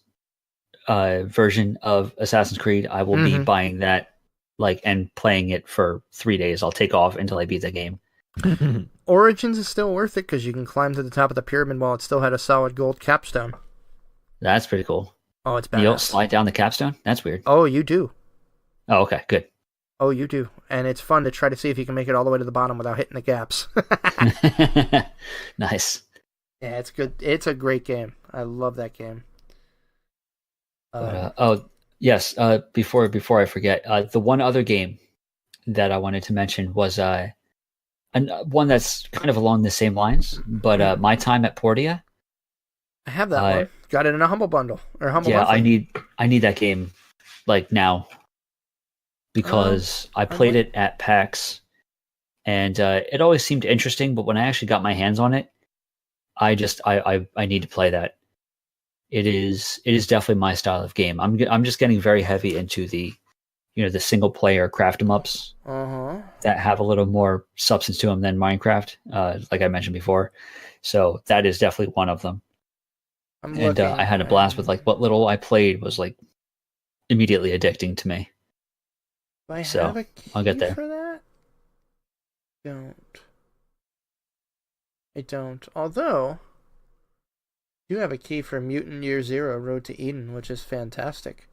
Speaker 2: version of Assassin's Creed. I will be buying that and playing it for 3 days. I'll take off until I beat the game.
Speaker 1: Origins is still worth it because you can climb to the top of the pyramid while it still had a solid gold capstone.
Speaker 2: That's pretty cool.
Speaker 1: Oh, it's badass.
Speaker 2: You don't slide down the capstone? That's weird.
Speaker 1: Oh, you do.
Speaker 2: Oh, okay, good.
Speaker 1: Oh, you do. And it's fun to try to see if you can make it all the way to the bottom without hitting the gaps.
Speaker 2: Nice.
Speaker 1: Yeah, it's good. It's a great game. I love that game.
Speaker 2: Yes. Before I forget, the one other game that I wanted to mention was one that's kind of along the same lines, but My Time at Portia.
Speaker 1: I have that one. Got it in a Humble Bundle or Humble.
Speaker 2: Yeah,
Speaker 1: Monthly.
Speaker 2: I need that game now because I played it at PAX, and it always seemed interesting. But when I actually got my hands on it, I need to play that. It is definitely my style of game. I'm just getting very heavy into the single player craft 'em ups that have a little more substance to them than Minecraft, like I mentioned before. So that is definitely one of them. I had a blast with what little I played was immediately addicting to me.
Speaker 1: Do I
Speaker 2: so
Speaker 1: have a key
Speaker 2: I'll get there.
Speaker 1: For that? I don't. Although, you have a key for Mutant Year Zero: Road to Eden, which is fantastic.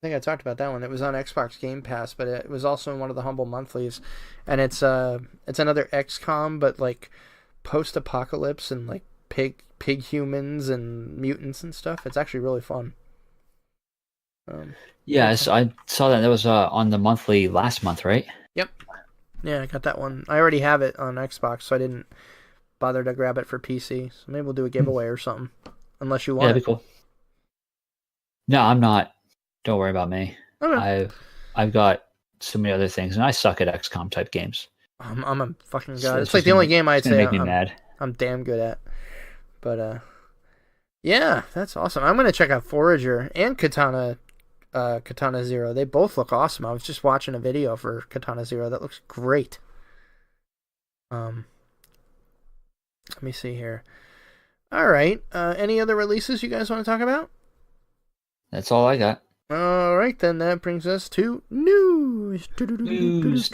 Speaker 1: I think I talked about that one. It was on Xbox Game Pass, but it was also in one of the Humble Monthlies, and it's another XCOM, but post-apocalypse and pig humans and mutants and stuff. It's actually really fun.
Speaker 2: I saw that was on the monthly last month, right?
Speaker 1: Yep. Yeah, I got that one. I already have it on Xbox, so I didn't bother to grab it for PC. So maybe we'll do a giveaway or something, unless you want.
Speaker 2: Yeah, that'd be cool. No, I'm not. Don't worry about me.
Speaker 1: Okay.
Speaker 2: I've got so many other things, and I suck at XCOM type games.
Speaker 1: I'm a fucking god. It's the only game I'd say
Speaker 2: make me mad.
Speaker 1: I'm damn good at. But yeah, that's awesome. I'm gonna check out Forager and Katana Zero. They both look awesome. I was just watching a video for Katana Zero. That looks great. Let me see here. All right. Any other releases you guys want to talk about?
Speaker 2: That's all I got.
Speaker 1: All right, then that brings us to news.
Speaker 2: News.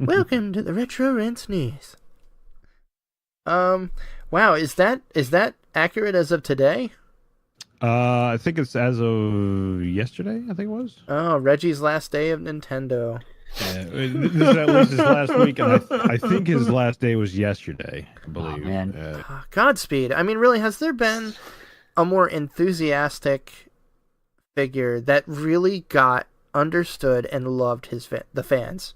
Speaker 1: Welcome to the theretrorents news. Wow, is that accurate as of today?
Speaker 3: I think it's as of yesterday. I think it was.
Speaker 1: Oh, Reggie's last day of Nintendo.
Speaker 3: Yeah, this is at least his last week, and I think his last day was yesterday. I believe.
Speaker 2: Oh, man.
Speaker 1: Godspeed. I mean, really, has there been a more enthusiastic figure that really got understood and loved the fans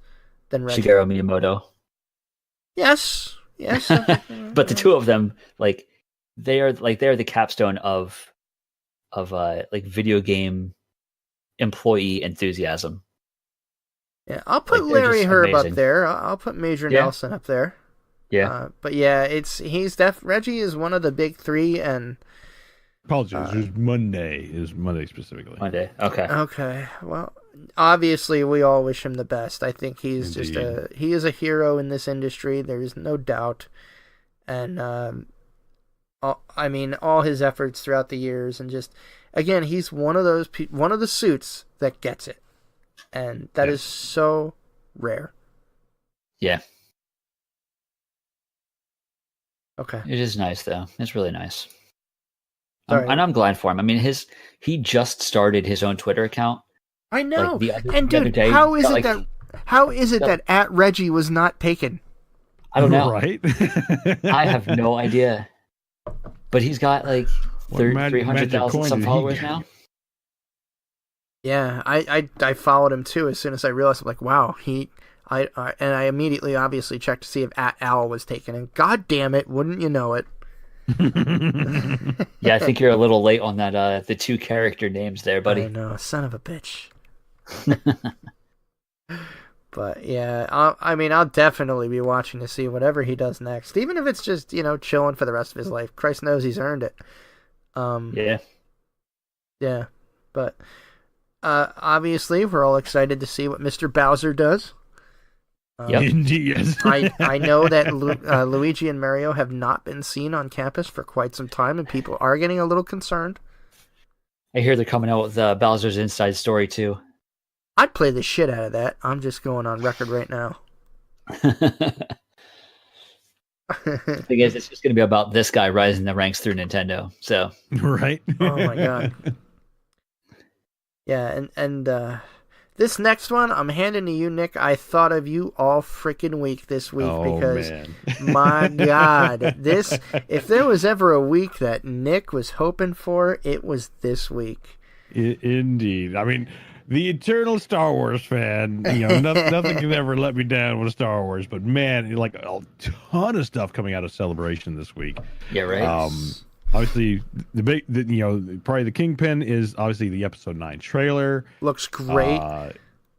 Speaker 1: than Reggie?
Speaker 2: Shigeru Miyamoto.
Speaker 1: Yes.
Speaker 2: But the two of them, they are the capstone of video game employee enthusiasm.
Speaker 1: Yeah, I'll put Larry Herb up there. I'll put Major
Speaker 2: Yeah.
Speaker 1: Nelson up there.
Speaker 2: Yeah.
Speaker 1: But yeah, Reggie is one of the big three, and
Speaker 3: Apologies. It was Monday. It was Monday specifically.
Speaker 2: Monday. Okay.
Speaker 1: Okay. Well, obviously, we all wish him the best. I think he's
Speaker 3: Indeed.
Speaker 1: he is a hero in this industry. There is no doubt. And all his efforts throughout the years, and just again, he's one of the suits that gets it, and that is so rare.
Speaker 2: Yeah.
Speaker 1: Okay.
Speaker 2: It is nice though. It's really nice.
Speaker 1: Sorry.
Speaker 2: And I'm glad for him. I mean, he just started his own Twitter account.
Speaker 1: I know.
Speaker 2: The
Speaker 1: and
Speaker 2: other
Speaker 1: dude,
Speaker 2: day,
Speaker 1: how is it that at Reggie was not taken?
Speaker 2: I don't know.
Speaker 3: Right?
Speaker 2: I have no idea. But he's got 300,000 some followers now.
Speaker 1: Yeah, I followed him too as soon as I realized. I'm like, wow, And I immediately obviously checked to see if @Al was taken, and god damn it, wouldn't you know it?
Speaker 2: Yeah, I think you're a little late on that. The 2 character names there, buddy.
Speaker 1: I know, son of a bitch. But yeah, I'll definitely be watching to see whatever he does next, even if it's just chilling for the rest of his life. Christ knows he's earned it. Yeah, but obviously we're all excited to see what Mr. Bowser does.
Speaker 3: Indeed, yes.
Speaker 1: I know that Luigi and Mario have not been seen on campus for quite some time, and people are getting a little concerned.
Speaker 2: I hear they're coming out with Bowser's Inside Story too.
Speaker 1: I'd play the shit out of that. I'm just going on record right now.
Speaker 2: The thing is, it's just going to be about this guy rising the ranks through Nintendo. So
Speaker 3: right.
Speaker 1: Oh my god. Yeah, and this next one I'm handing to you, Nick. I thought of you all freaking week this week because my god, if there was ever a week that Nick was hoping for, it was this week.
Speaker 3: Indeed. I mean, the eternal Star Wars fan, nothing can ever let me down with Star Wars. But man, like a ton of stuff coming out of Celebration this week.
Speaker 2: Yeah, right.
Speaker 3: Obviously, probably the kingpin is obviously the Episode 9 trailer.
Speaker 1: Looks great.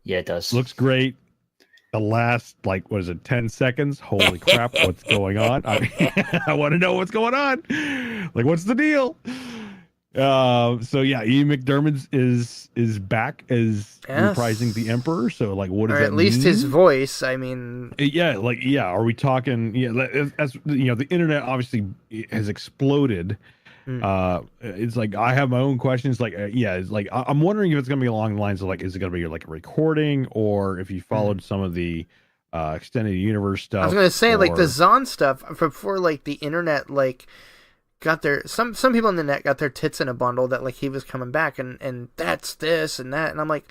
Speaker 2: Yeah, it does.
Speaker 3: Looks great. The last, 10 seconds? Holy crap, what's going on? I want to know what's going on. What's the deal? So yeah, Ian McDiarmid is back as reprising the Emperor. So what does that mean? Or
Speaker 1: at least his voice. I mean,
Speaker 3: are we talking? Yeah, as the internet obviously has exploded. It's I have my own questions. I'm wondering if it's gonna be along the lines of is it gonna be a recording, or if you followed some of the extended universe stuff.
Speaker 1: I was gonna say the Zahn stuff before the internet got their some people on the net got their tits in a bundle that he was coming back and that's this and that, and I'm like,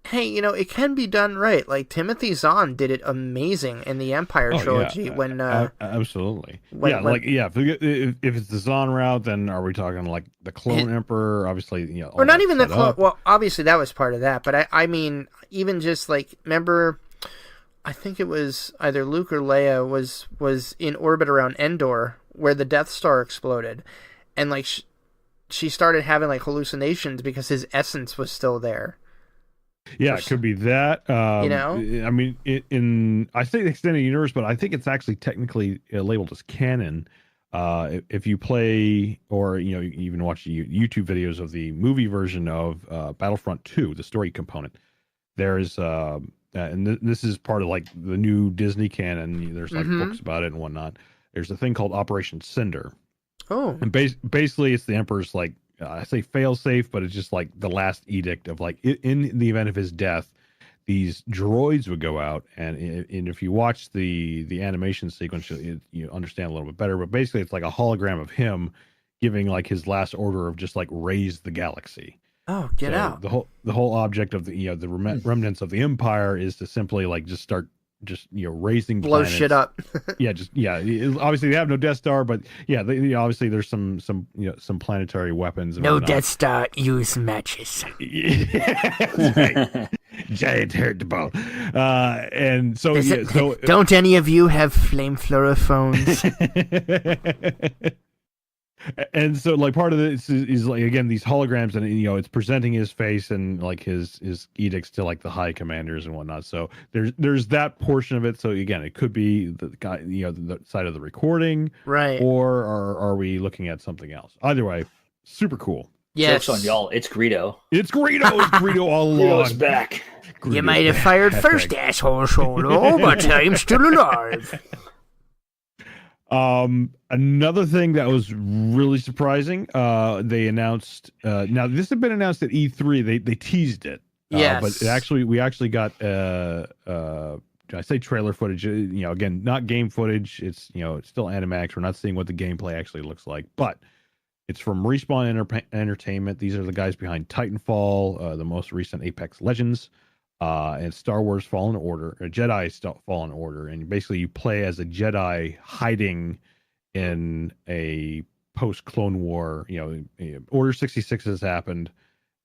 Speaker 1: hey, it can be done right. Timothy Zahn did it amazing in the Empire trilogy when
Speaker 3: absolutely if it's the Zahn route, then are we talking the clone Emperor? Obviously,
Speaker 1: or not even the clone. Well, obviously that was part of that, but I mean even just remember, I think it was either Luke or Leia was in orbit around Endor, where the Death Star exploded, and she started having hallucinations because his essence was still there.
Speaker 3: Yeah, it could be that. I mean, I say the extended universe, but I think it's actually technically labeled as canon. If you play or you even watch the YouTube videos of the movie version of Battlefront 2, the story component, there's and this is part of the new Disney canon. There's books about it and whatnot. There's a thing called Operation Cinder.
Speaker 1: Oh.
Speaker 3: And basically it's the Emperor's I say fail safe, but it's just the last edict of in the event of his death, these droids would go out, and if you watch the animation sequence, you understand a little bit better. But basically it's a hologram of him giving his last order of just raise the galaxy.
Speaker 1: Oh, get out.
Speaker 3: The whole object of the the remnants of the Empire is to simply just start raising
Speaker 1: blow
Speaker 3: planets.
Speaker 1: Shit up.
Speaker 3: Obviously they have no Death Star, but obviously there's some planetary weapons.
Speaker 1: No Death Star, use matches.
Speaker 3: Giant herd ball. And so
Speaker 1: don't any of you have flamethrower phones?
Speaker 3: And so part of this is again these holograms, and it's presenting his face and his edicts to the high commanders and whatnot. So there's that portion of it. So again, it could be the guy, the side of the recording,
Speaker 1: right?
Speaker 3: Or are we looking at something else? Either way, super cool.
Speaker 2: Yes, joke's on y'all. It's Greedo.
Speaker 3: It's Greedo all along.
Speaker 2: Greedo's back.
Speaker 1: You might have fired first, asshole Solo, but I'm still alive.
Speaker 3: Another thing that was really surprising, they announced, now this had been announced at E3, they teased it.
Speaker 1: Yes.
Speaker 3: But we actually got, I say trailer footage, again, not game footage. It's, it's still Animax. We're not seeing what the gameplay actually looks like, but it's from Respawn Entertainment. These are the guys behind Titanfall, the most recent Apex Legends, and Star Wars Fallen Order, or Jedi Fallen Order. And basically you play as a Jedi hiding in a post-Clone War, Order 66 has happened,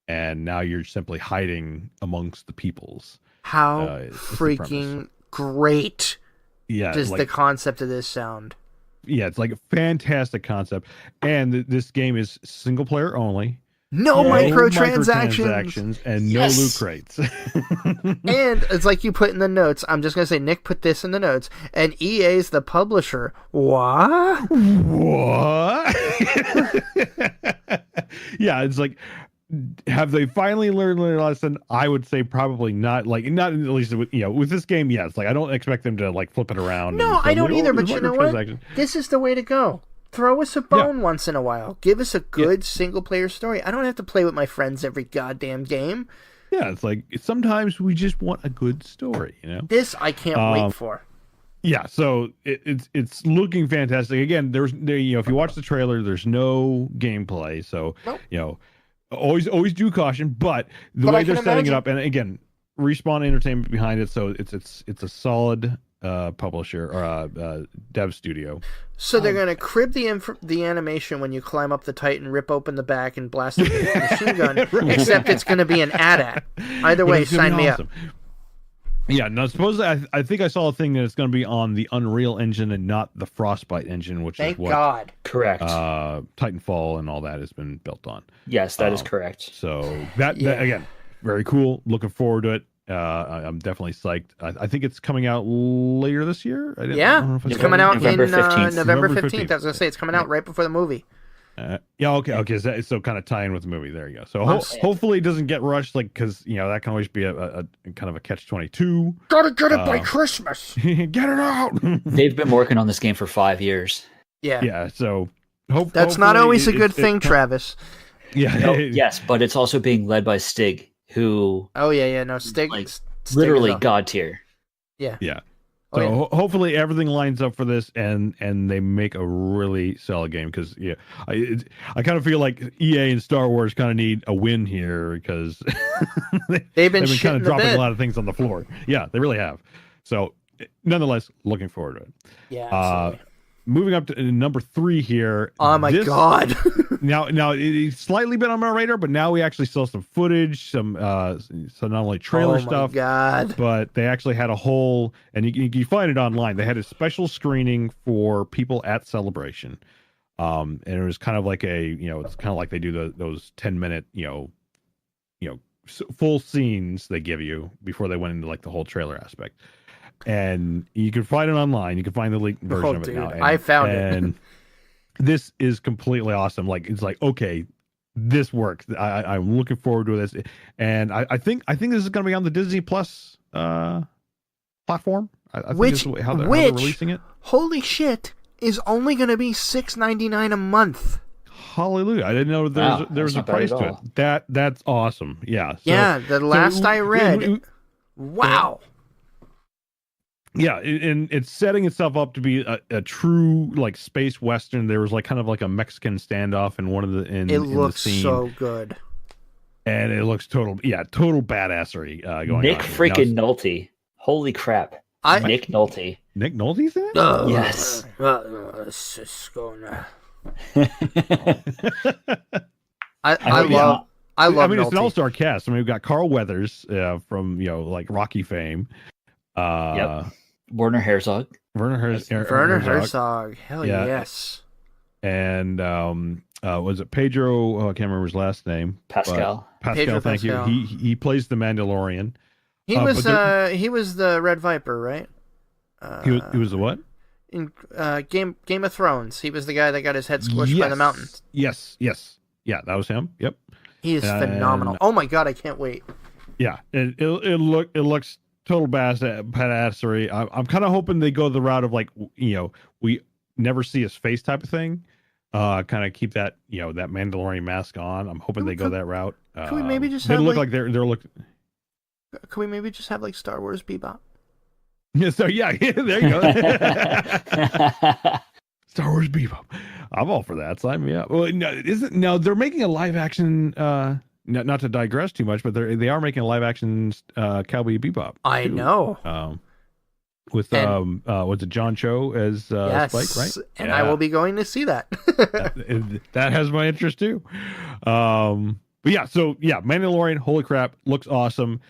Speaker 3: and now you're simply hiding amongst the peoples.
Speaker 1: How
Speaker 3: is the
Speaker 1: freaking great does
Speaker 3: like,
Speaker 1: the concept of this sound?
Speaker 3: Yeah, it's like a fantastic concept. And this game is single player only.
Speaker 1: No microtransactions.
Speaker 3: Microtransactions and no loot crates.
Speaker 1: And it's like you put in the notes. I'm just going to say, Nick put this in the notes. And EA's the publisher. What?
Speaker 3: What? Yeah, it's like, have they finally learned their lesson? I would say probably not. Like, not at least with, with this game. Yes, like I don't expect them to like flip it around.
Speaker 1: No, I don't either. But you know what? This is the way to go. Throw us a bone once in a while. Give us a good single-player story. I don't have to play with my friends every goddamn game.
Speaker 3: Yeah, it's like sometimes we just want a good story,
Speaker 1: This I can't wait for.
Speaker 3: Yeah, so it's looking fantastic. Again, if you watch the trailer, there's no gameplay, so
Speaker 1: nope.
Speaker 3: Always do caution. But the way they're setting it up, and again, Respawn Entertainment behind it, so it's a solid publisher or dev studio.
Speaker 1: So they're going to crib the animation when you climb up the Titan, rip open the back, and blast it with a machine gun, except it's going to be an AT-AT. Either way, sign me up.
Speaker 3: Yeah, now supposedly I think I saw a thing that it's going to be on the Unreal Engine and not the Frostbite engine, which
Speaker 1: Thank
Speaker 3: is what
Speaker 1: God.
Speaker 2: Correct.
Speaker 3: Titanfall and all that has been built on.
Speaker 2: Yes, that is correct.
Speaker 3: So that again, very cool. Looking forward to it. I'm definitely psyched. I think it's coming out later this year.
Speaker 1: It's coming out
Speaker 2: November 15th.
Speaker 1: in November 15th. I was going to say it's coming out right before the movie.
Speaker 3: Okay. So kind of tie in with the movie. There you go. So hopefully it doesn't get rushed, like because that can always be a kind of a catch-22.
Speaker 1: Gotta get it by Christmas.
Speaker 3: Get it out.
Speaker 2: They've been working on this game for 5 years.
Speaker 3: Yeah. So
Speaker 1: that's not always a good thing, Travis.
Speaker 3: Yeah.
Speaker 2: No, yes, but it's also being led by Stig, who.
Speaker 1: Oh yeah. No, Stig.
Speaker 2: Stig literally god tier.
Speaker 1: Yeah.
Speaker 3: Yeah. So hopefully everything lines up for this, and they make a really solid game, because I kind of feel like EA and Star Wars kind of need a win here, because
Speaker 1: they've been
Speaker 3: kind of dropping a lot of things on the floor. Yeah, they really have. So nonetheless, looking forward to it.
Speaker 1: Yeah. Absolutely.
Speaker 3: Moving up to number 3 here.
Speaker 1: Oh my God.
Speaker 3: now it's slightly been on my radar, but now we actually saw some footage, some so not only trailer stuff,
Speaker 1: God.
Speaker 3: but they actually had a whole, and you find it online. They had a special screening for people at Celebration, and it was kind of like it's kind of like they do those 10-minute full scenes they give you before they went into like the whole trailer aspect. And you can find it online. You can find the leaked version of it now.
Speaker 1: I found it.
Speaker 3: And this is completely awesome. Like, it's like, okay, this works. I'm looking forward to this. And I think this is going to be on the Disney Plus platform. I think this is how they're releasing it.
Speaker 1: Holy shit, is only going to be $6.99 a month.
Speaker 3: Hallelujah! I didn't know there was a price to it. That's awesome. Yeah.
Speaker 1: The last I read. Wow.
Speaker 3: Yeah, and it's setting itself up to be a true like space western. There was like kind of like a Mexican standoff in one of the in
Speaker 1: looks
Speaker 3: the scene.
Speaker 1: So good,
Speaker 3: and it looks total badassery going
Speaker 2: Nick
Speaker 3: on.
Speaker 2: Nick freaking Nolte, holy crap! Nick Nolte.
Speaker 3: Nick Nolte's in it?
Speaker 2: Yes.
Speaker 1: It's just going.
Speaker 3: I
Speaker 1: love.
Speaker 3: I mean,
Speaker 1: Nolte.
Speaker 3: it's an all-star cast. I mean, we've got Carl Weathers from like Rocky fame.
Speaker 2: Werner Herzog.
Speaker 1: Werner Herzog. Hell yes.
Speaker 3: And was it Pedro? I can't remember his last name.
Speaker 2: Pascal.
Speaker 3: Pascal, thank you. He plays the Mandalorian.
Speaker 1: He was the Red Viper, right?
Speaker 3: He was the what?
Speaker 1: In Game of Thrones. He was the guy that got his head squished by the mountain.
Speaker 3: Yes. Yeah, that was him. Yep.
Speaker 1: He is phenomenal. Oh my God, I can't wait.
Speaker 3: Yeah, it looks total badassery. I'm kind of hoping they go the route of like, we never see his face type of thing. Kind of keep that, that Mandalorian mask on. I'm hoping they go that route.
Speaker 1: Could we maybe just
Speaker 3: they look like they're looking.
Speaker 1: Could we maybe just have like Star Wars Bebop?
Speaker 3: Yeah, so there you go. Star Wars Bebop. I'm all for that. Sign me up. Well, no, they're making a live action. Not to digress too much, but they are making a live action Cowboy Bebop.
Speaker 1: I know.
Speaker 3: With was it John Cho as
Speaker 1: yes,
Speaker 3: Spike, right?
Speaker 1: And I will be going to see that.
Speaker 3: that has my interest too. But Mandalorian, holy crap, looks awesome.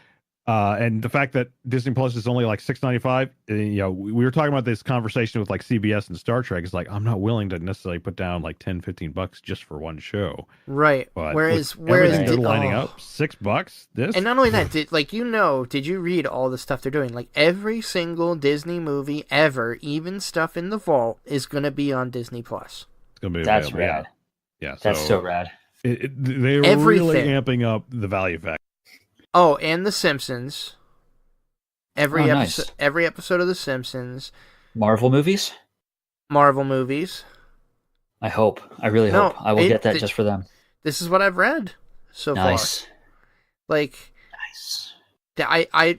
Speaker 3: And the fact that Disney Plus is only like $6.95, we were talking about this conversation with like CBS and Star Trek. It's like, I'm not willing to necessarily put down like $10-15 just for one show.
Speaker 1: Right.
Speaker 3: But
Speaker 1: whereas
Speaker 3: they're lining up, $6, this.
Speaker 1: And not only that, did you read all the stuff they're doing? Like every single Disney movie ever, even stuff in the vault, is going to be on Disney Plus.
Speaker 3: It's going to be
Speaker 2: That's
Speaker 3: available.
Speaker 2: rad.
Speaker 3: Yeah.
Speaker 2: That's so rad.
Speaker 3: They're
Speaker 1: Everything.
Speaker 3: really amping up the value factor.
Speaker 1: Oh, and The Simpsons. Every
Speaker 2: nice.
Speaker 1: episode of The Simpsons.
Speaker 2: Marvel movies?
Speaker 1: Marvel movies.
Speaker 2: I hope. I really hope. I will get that just for them.
Speaker 1: This is what I've read so far. Like,
Speaker 2: nice.
Speaker 1: I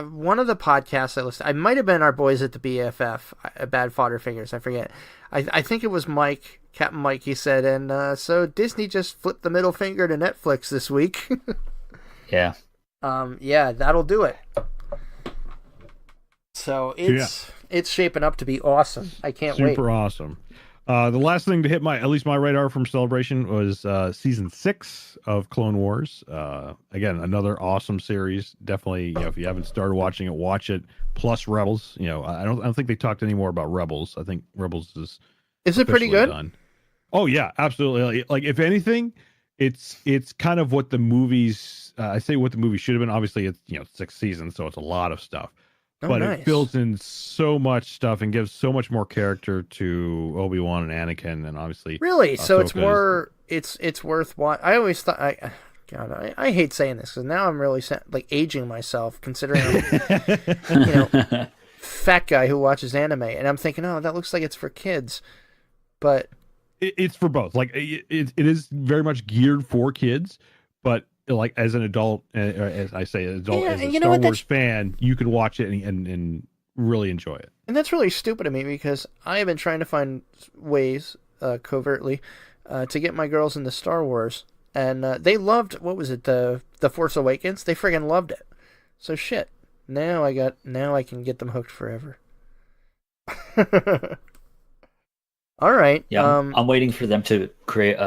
Speaker 1: one of the podcasts I listened, I might have been our boys at the BFF, Bad Fodder Figures, I forget. I think it was Mike, Captain Mike, he said, and so Disney just flipped the middle finger to Netflix this week.
Speaker 2: Yeah.
Speaker 1: Yeah, that'll do it. So it's shaping up to be awesome. I can't wait.
Speaker 3: Super awesome. The last thing to hit at least my radar from Celebration was season 6 of Clone Wars. Again, another awesome series. Definitely, if you haven't started watching it, watch it. Plus Rebels. I don't think they talked any more about Rebels. I think Rebels is
Speaker 1: it pretty good?
Speaker 3: Done. Oh yeah, absolutely. Like if anything, it's kind of what the movies. I say what the movie should have been. Obviously, it's 6 seasons, so it's a lot of stuff. But
Speaker 1: nice.
Speaker 3: It fills in so much stuff and gives so much more character to Obi-Wan and Anakin, and obviously
Speaker 1: really. So it's
Speaker 3: Ahsoka
Speaker 1: more. It's worth watching. I always thought. I hate saying this because now I'm really aging myself, considering fat guy who watches anime, and I'm thinking, oh, that looks like it's for kids, but
Speaker 3: it's for both. Like it is very much geared for kids, but like as an adult, as I say, as a Star Wars fan, you could watch it and really enjoy it. And
Speaker 1: that's really stupid of me because I have been trying to find ways, covertly, to get my girls into Star Wars, and they loved, what was it, the Force Awakens? They friggin' loved it. So shit. Now I can get them hooked forever. All right.
Speaker 2: Yeah, I'm waiting for them to create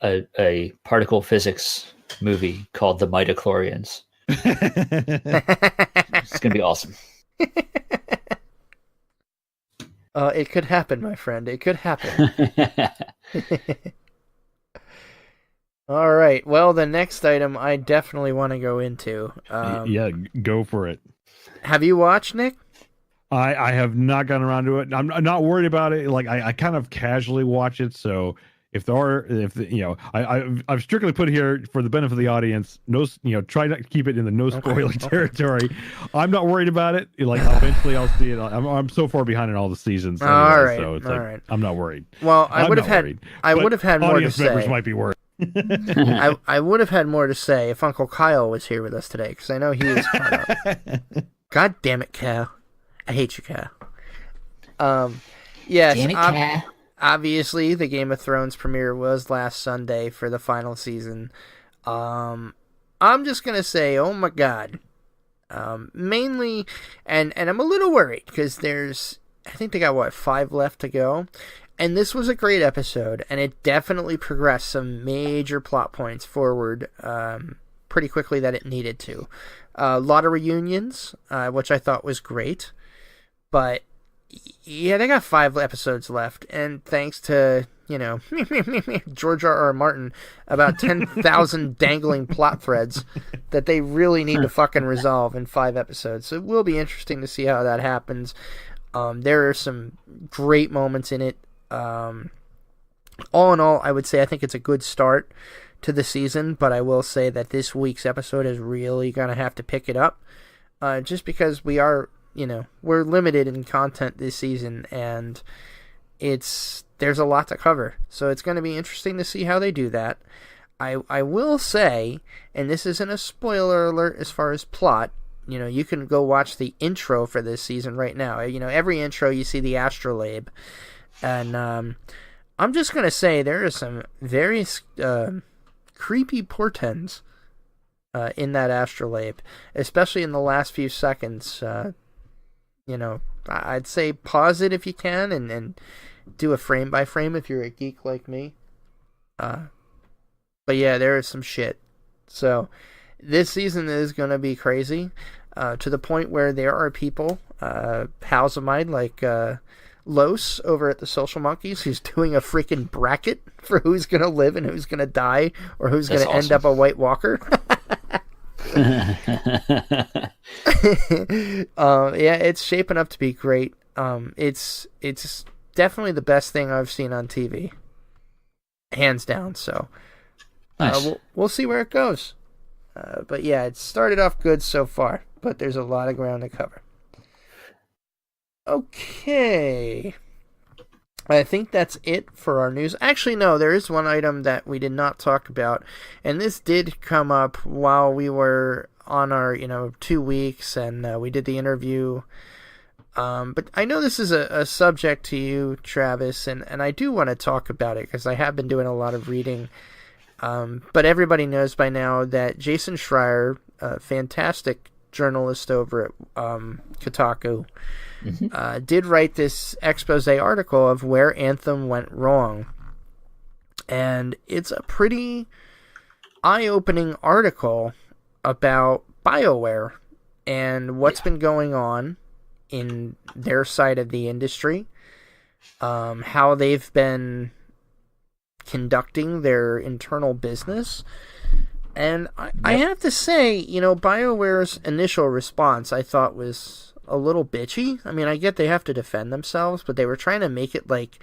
Speaker 2: a particle physics movie called The Midichlorians. It's gonna be awesome.
Speaker 1: It could happen, my friend. It could happen. All right. Well, the next item I definitely want to go into.
Speaker 3: Yeah, go for it.
Speaker 1: Have you watched, Nick?
Speaker 3: I have not gotten around to it. I'm not worried about it. Like I kind of casually watch it, so I've strictly put here for the benefit of the audience. No, try not to keep it in the no spoiler territory. I'm not worried about it. Like eventually I'll see it. I'm so far behind in all the seasons. Anyway,
Speaker 1: all right,
Speaker 3: so it's
Speaker 1: all
Speaker 3: like
Speaker 1: right.
Speaker 3: I'm not worried.
Speaker 1: Well, I would have had more to say.
Speaker 3: Members might be worried.
Speaker 1: I would have had more to say if Uncle Kyle was here with us today, because I know he is caught up. God damn it, Cal. I hate you, Cal. Yes,
Speaker 2: damn it, Cal.
Speaker 1: Obviously, the Game of Thrones premiere was last Sunday for the final season. I'm just gonna say, oh my god. Mainly, and I'm a little worried because I think they got 5 left to go. And this was a great episode, and it definitely progressed some major plot points forward pretty quickly that it needed to. A lot of reunions, which I thought was great. But, yeah, they got 5 episodes left, and thanks to, George R.R. Martin, about 10,000 dangling plot threads that they really need to fucking resolve in 5 episodes. So it will be interesting to see how that happens. There are some great moments in it. All in all, I would say I think it's a good start to the season, but I will say that this week's episode is really going to have to pick it up, just because we are, we're limited in content this season, and there's a lot to cover, so it's going to be interesting to see how they do that. I will say, and this isn't a spoiler alert as far as plot, you can go watch the intro for this season right now. Every intro you see the astrolabe. And I'm just going to say there are some very creepy portents in that astrolabe, especially in the last few seconds. I'd say pause it if you can and do a frame by frame if you're a geek like me. But yeah, there is some shit. So this season is going to be crazy, to the point where there are people, pals of mine like Los over at the Social Monkeys, who's doing a freaking bracket for who's going to live and who's going to die, or who's going to end up a White Walker. Yeah, it's shaping up to be great. It's definitely the best thing I've seen on TV, hands down. So
Speaker 2: nice.
Speaker 1: We'll see where it goes. But yeah, it started off good so far, but there's a lot of ground to cover. Okay. I think that's it for our news. Actually, no, there is one item that we did not talk about, and this did come up while we were on our, 2 weeks, and we did the interview. But I know this is a subject to you, Travis, and I do want to talk about it because I have been doing a lot of reading. But everybody knows by now that Jason Schreier, a fantastic journalist over at Kotaku, did write this expose article of where Anthem went wrong. And it's a pretty eye-opening article about BioWare and what's been going on in their side of the industry, how they've been conducting their internal business. And I have to say, BioWare's initial response I thought was a little bitchy. I mean, I get they have to defend themselves, but they were trying to make it like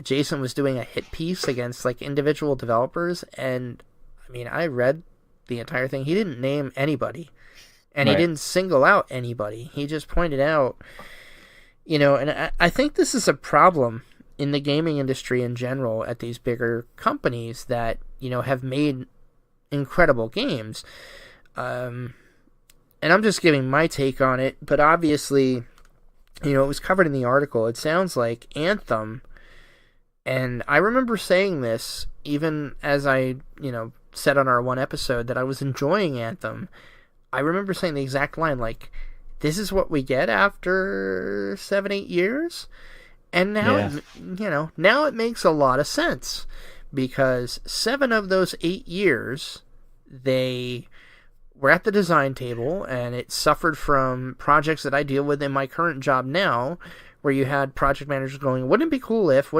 Speaker 1: Jason was doing a hit piece against like individual developers. And I mean, I read the entire thing. He didn't name anybody, and he didn't single out anybody. He just pointed out, and I think this is a problem in the gaming industry in general at these bigger companies that, have made incredible games. And I'm just giving my take on it, but obviously, it was covered in the article. It sounds like Anthem, and I remember saying this even as I, said on our one episode that I was enjoying Anthem. I remember saying the exact line, like, this is what we get after 7-8 years? And now, now it makes a lot of sense, because 7 of those 8 years, they were at the design table, and it suffered from projects that I deal with in my current job now, where you had project managers going, wouldn't it be cool if,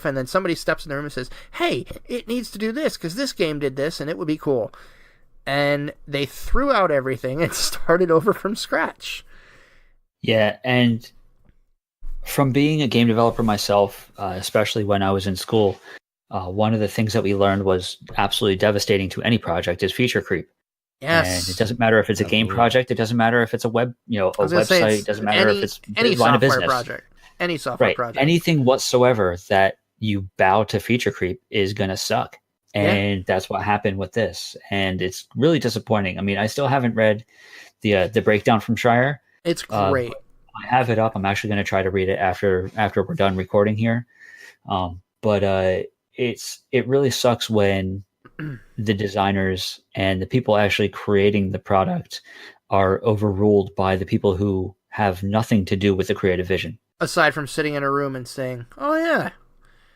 Speaker 1: and then somebody steps in the room and says, hey, it needs to do this, because this game did this, and it would be cool. And they threw out everything and started over from scratch.
Speaker 2: Yeah, and from being a game developer myself, especially when I was in school, one of the things that we learned was absolutely devastating to any project is feature creep.
Speaker 1: Yes.
Speaker 2: And it doesn't matter if it's a game project. It doesn't matter if it's a web, a website. It doesn't matter if it's
Speaker 1: any
Speaker 2: line of
Speaker 1: software
Speaker 2: business.
Speaker 1: project. Any software project.
Speaker 2: Anything whatsoever that you bow to feature creep is going to suck. And that's what happened with this. And it's really disappointing. I mean, I still haven't read the breakdown from Schreier.
Speaker 1: It's great.
Speaker 2: I have it up. I'm actually going to try to read it after we're done recording here. But it really sucks when the designers and the people actually creating the product are overruled by the people who have nothing to do with the creative vision.
Speaker 1: Aside from sitting in a room and saying, oh yeah.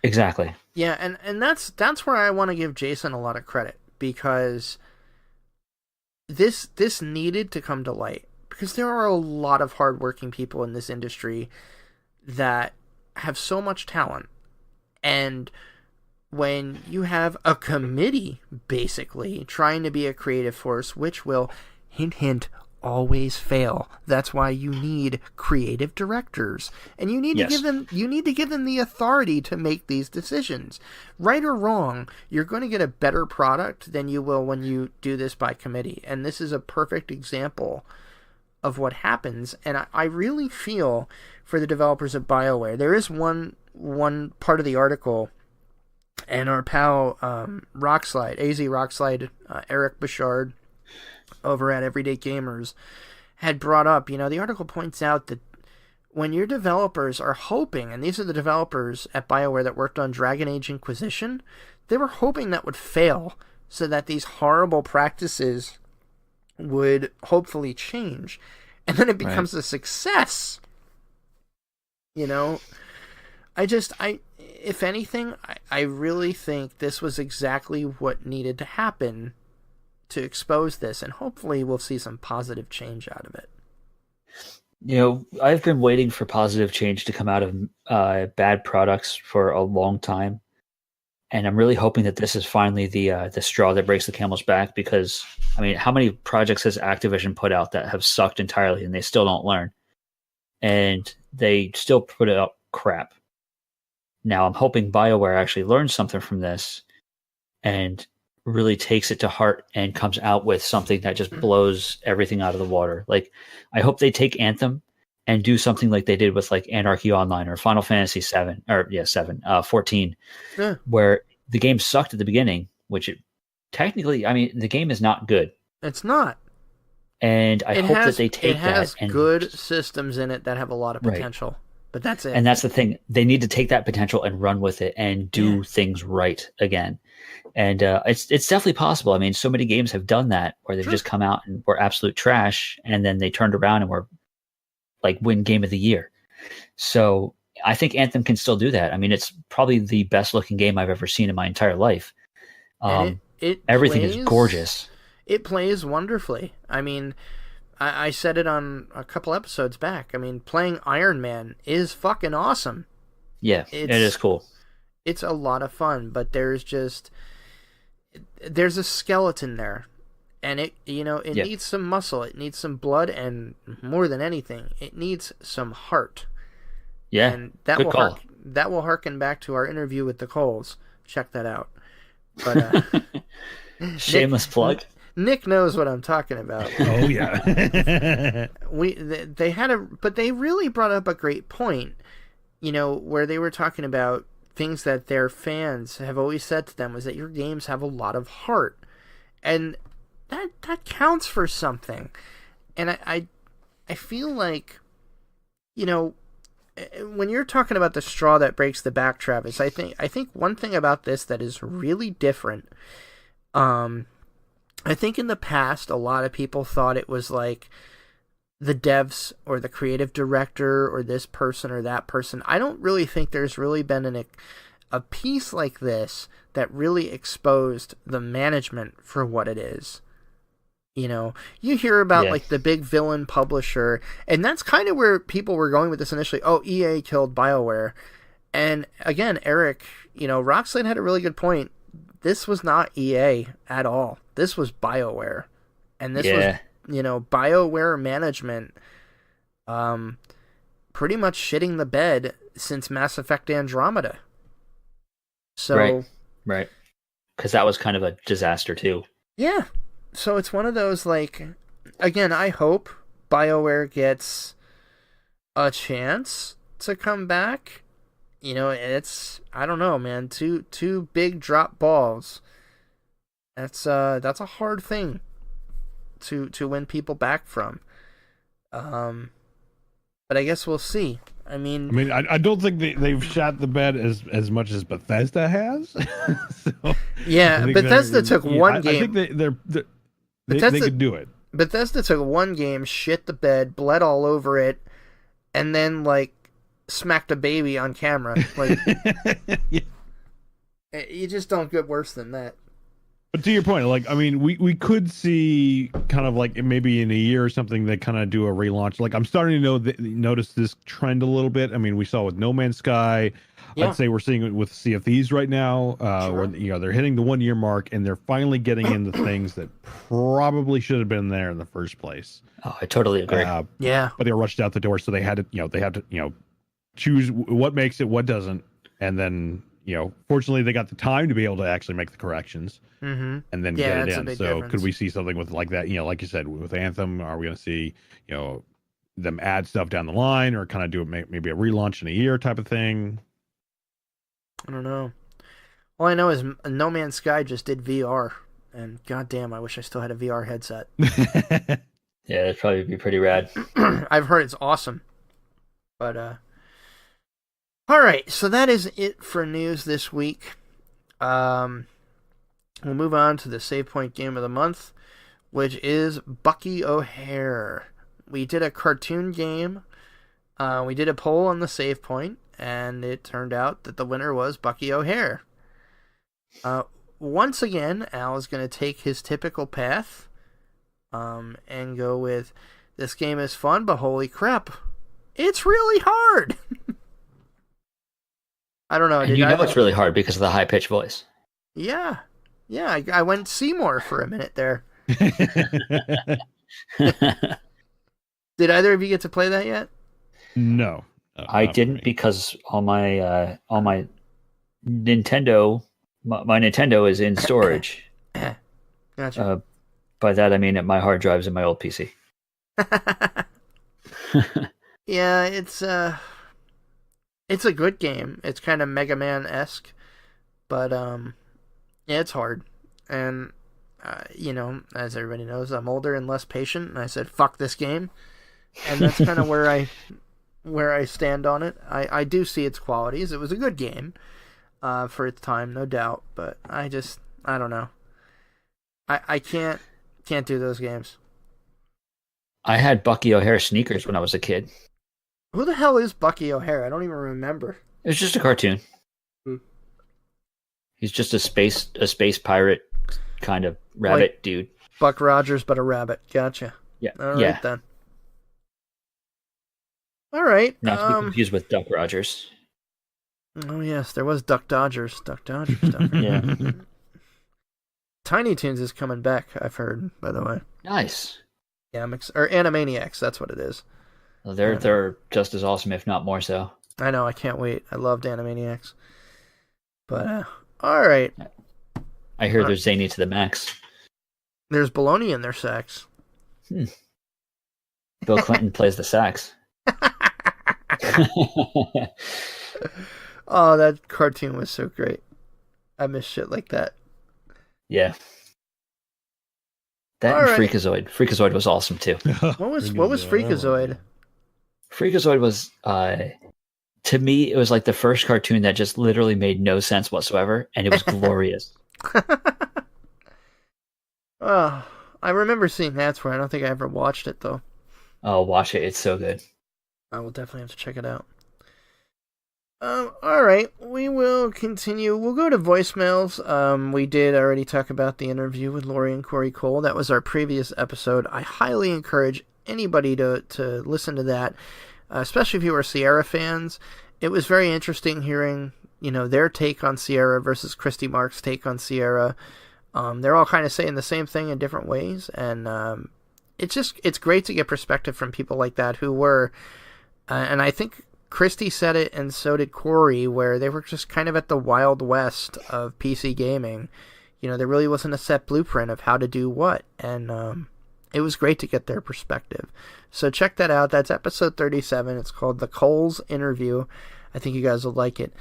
Speaker 2: Exactly.
Speaker 1: Yeah, and that's where I want to give Jason a lot of credit, because this needed to come to light, because there are a lot of hardworking people in this industry that have so much talent, and when you have a committee basically trying to be a creative force, which will, hint hint, always fail. That's why you need creative directors, and you need to give them the authority to make these decisions. Right or wrong, you're going to get a better product than you will when you do this by committee, and this is a perfect example of what happens. And I really feel for the developers at BioWare. There is one part of the article, and our pal Rockslide, AZ Rockslide, Eric Bouchard over at Everyday Gamers had brought up, the article points out that when your developers are hoping, and these are the developers at BioWare that worked on Dragon Age Inquisition, they were hoping that would fail so that these horrible practices would hopefully change. And then it becomes a success. If anything, I really think this was exactly what needed to happen to expose this, and hopefully we'll see some positive change out of it.
Speaker 2: I've been waiting for positive change to come out of bad products for a long time. And I'm really hoping that this is finally the straw that breaks the camel's back, because, I mean, how many projects has Activision put out that have sucked entirely and they still don't learn? And they still put out crap. Now, I'm hoping BioWare actually learns something from this and really takes it to heart and comes out with something that just blows everything out of the water. Like, I hope they take Anthem and do something like they did with like Anarchy Online or Final Fantasy 14, where the game sucked at the beginning, which it technically, I mean, the game is not good.
Speaker 1: It's not.
Speaker 2: And I hope that they take that. It
Speaker 1: has good systems in it that have a lot of potential. Right. But that's it.
Speaker 2: And that's the thing. They need to take that potential and run with it and do things right again. And it's definitely possible. I mean, so many games have done that, where they've just come out and were absolute trash, and then they turned around and were like win Game of the Year. So I think Anthem can still do that. I mean, it's probably the best looking game I've ever seen in my entire life. Everything is gorgeous.
Speaker 1: It plays wonderfully. I mean, I said it on a couple episodes back. I mean, playing Iron Man is fucking awesome.
Speaker 2: Yeah, it is cool.
Speaker 1: It's a lot of fun, but there's a skeleton there. And it needs some muscle, it needs some blood, and more than anything, it needs some heart.
Speaker 2: Yeah,
Speaker 1: and that will harken back to our interview with the Coles. Check that out. But
Speaker 2: shameless plug.
Speaker 1: Nick knows what I'm talking about.
Speaker 3: Oh yeah.
Speaker 1: But they really brought up a great point. Where they were talking about things that their fans have always said to them was that your games have a lot of heart, and that counts for something. And I feel like, when you're talking about the straw that breaks the back, Travis, I think one thing about this that is really different, I think in the past a lot of people thought it was like the devs or the creative director or this person or that person. I don't really think there's really been a piece like this that really exposed the management for what it is. You hear about like the big villain publisher, and that's kind of where people were going with this initially. Oh, EA killed BioWare. And again, Eric, Rockslade had a really good point. This was not EA at all. This was BioWare. And this was, BioWare management pretty much shitting the bed since Mass Effect Andromeda. So
Speaker 2: Right. Because that was kind of a disaster too.
Speaker 1: Yeah. So it's one of those, like, again, I hope BioWare gets a chance to come back. It's, I don't know, man, two big drop balls. That's a hard thing to win people back from. But I guess we'll see. I mean,
Speaker 3: I don't think they've shot the bed as much as Bethesda has. So,
Speaker 1: yeah, Bethesda took one game.
Speaker 3: I think they could do it.
Speaker 1: Bethesda took one game, shit the bed, bled all over it, and then like smacked a baby on camera. Like, you just don't get worse than that.
Speaker 3: But to your point, like, I mean, we could see kind of like maybe in a year or something they kind of do a relaunch. Like, I'm starting to notice this trend a little bit. I mean, we saw with No Man's Sky. Yeah. I'd say we're seeing it with Sea of Thieves right now, where they're hitting the 1 year mark and they're finally getting into things that probably should have been there in the first place.
Speaker 2: Oh, I totally agree.
Speaker 1: Yeah,
Speaker 3: but they rushed out the door, so they had to choose what makes it, what doesn't, and then fortunately they got the time to be able to actually make the corrections, and then get it in. So difference. Could we see something with like that? Like you said, with Anthem, are we going to see them add stuff down the line, or kind of do maybe a relaunch in a year type of thing?
Speaker 1: I don't know. All I know is No Man's Sky just did VR, and goddamn, I wish I still had a VR headset.
Speaker 2: Yeah, that'd probably be pretty rad.
Speaker 1: I've heard it's awesome. But, all right, so that is it for news this week. We'll move on to the Save Point Game of the Month, which is Bucky O'Hare. We did a cartoon game. We did a poll on the Save Point, and it turned out that the winner was Bucky O'Hare. once again, Al is going to take his typical path and go with, this game is fun, but holy crap, it's really hard. I don't know.
Speaker 2: And it's really hard because of the high-pitched voice.
Speaker 1: Yeah. Yeah, I went Seymour for a minute there. Did either of you get to play that yet?
Speaker 3: No.
Speaker 2: I didn't, because on my Nintendo, my Nintendo is in storage.
Speaker 1: Gotcha.
Speaker 2: By that I mean my hard drive's in my old PC.
Speaker 1: Yeah, it's a good game. It's kind of Mega Man-esque, but yeah, it's hard. And as everybody knows, I'm older and less patient, and I said, "Fuck this game," and that's kind of where I stand on it. I do see its qualities. It was a good game for its time, no doubt, but I don't know. I can't do those games.
Speaker 2: I had Bucky O'Hare sneakers when I was a kid.
Speaker 1: Who the hell is Bucky O'Hare? I don't even remember.
Speaker 2: It was just a cartoon. He's just a space pirate kind of rabbit dude.
Speaker 1: Buck Rogers, but a rabbit. Gotcha.
Speaker 2: Yeah.
Speaker 1: All right, then. All right.
Speaker 2: Not to be confused with Duck Rogers.
Speaker 1: Oh, yes. There was Duck Dodgers.
Speaker 2: Yeah.
Speaker 1: Tiny Toons is coming back, I've heard, by the way.
Speaker 2: Nice.
Speaker 1: Yeah, or Animaniacs, that's what it is.
Speaker 2: Well, they're just as awesome, if not more so.
Speaker 1: I know, I can't wait. I loved Animaniacs. But, all right.
Speaker 2: I hear there's zany to the max.
Speaker 1: There's baloney in their sax.
Speaker 2: Bill Clinton plays the sax.
Speaker 1: Oh, that cartoon was so great. I miss shit like that.
Speaker 2: Yeah. That and Freakazoid. Freakazoid was awesome too.
Speaker 1: What was Freakazoid?
Speaker 2: Freakazoid was to me, it was like the first cartoon that just literally made no sense whatsoever, and it was glorious.
Speaker 1: Oh, I remember seeing that's where I don't think I ever watched it though.
Speaker 2: Oh, watch it. It's so good.
Speaker 1: I will definitely have to check it out. All right, we will continue. We'll go to voicemails. We did already talk about the interview with Lori and Corey Cole. That was our previous episode. I highly encourage anybody to listen to that, especially if you are Sierra fans. It was very interesting hearing, their take on Sierra versus Christy Mark's take on Sierra. They're all kind of saying the same thing in different ways, and it's great to get perspective from people like that who were, and I think Christy said it, and so did Corey, where they were just kind of at the Wild West of PC gaming. There really wasn't a set blueprint of how to do what, and it was great to get their perspective. So check that out. That's episode 37. It's called The Coles Interview. I think you guys will like it.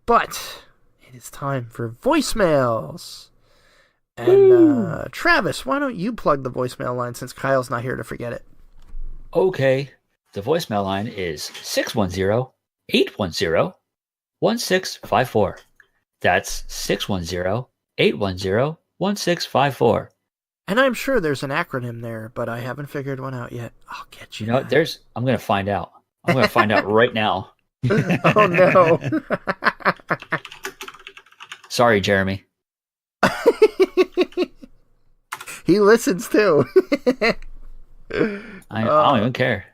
Speaker 1: But it is time for voicemails. And Travis, why don't you plug the voicemail line since Kyle's not here to forget it?
Speaker 2: Okay. The voicemail line is 610-810-1654. That's 610-810-1654.
Speaker 1: And I'm sure there's an acronym there, but I haven't figured one out yet. I'll get you.
Speaker 2: I'm going to find out. I'm going to find out right now.
Speaker 1: Oh, no.
Speaker 2: Sorry, Jeremy.
Speaker 1: He listens too.
Speaker 2: I don't even care.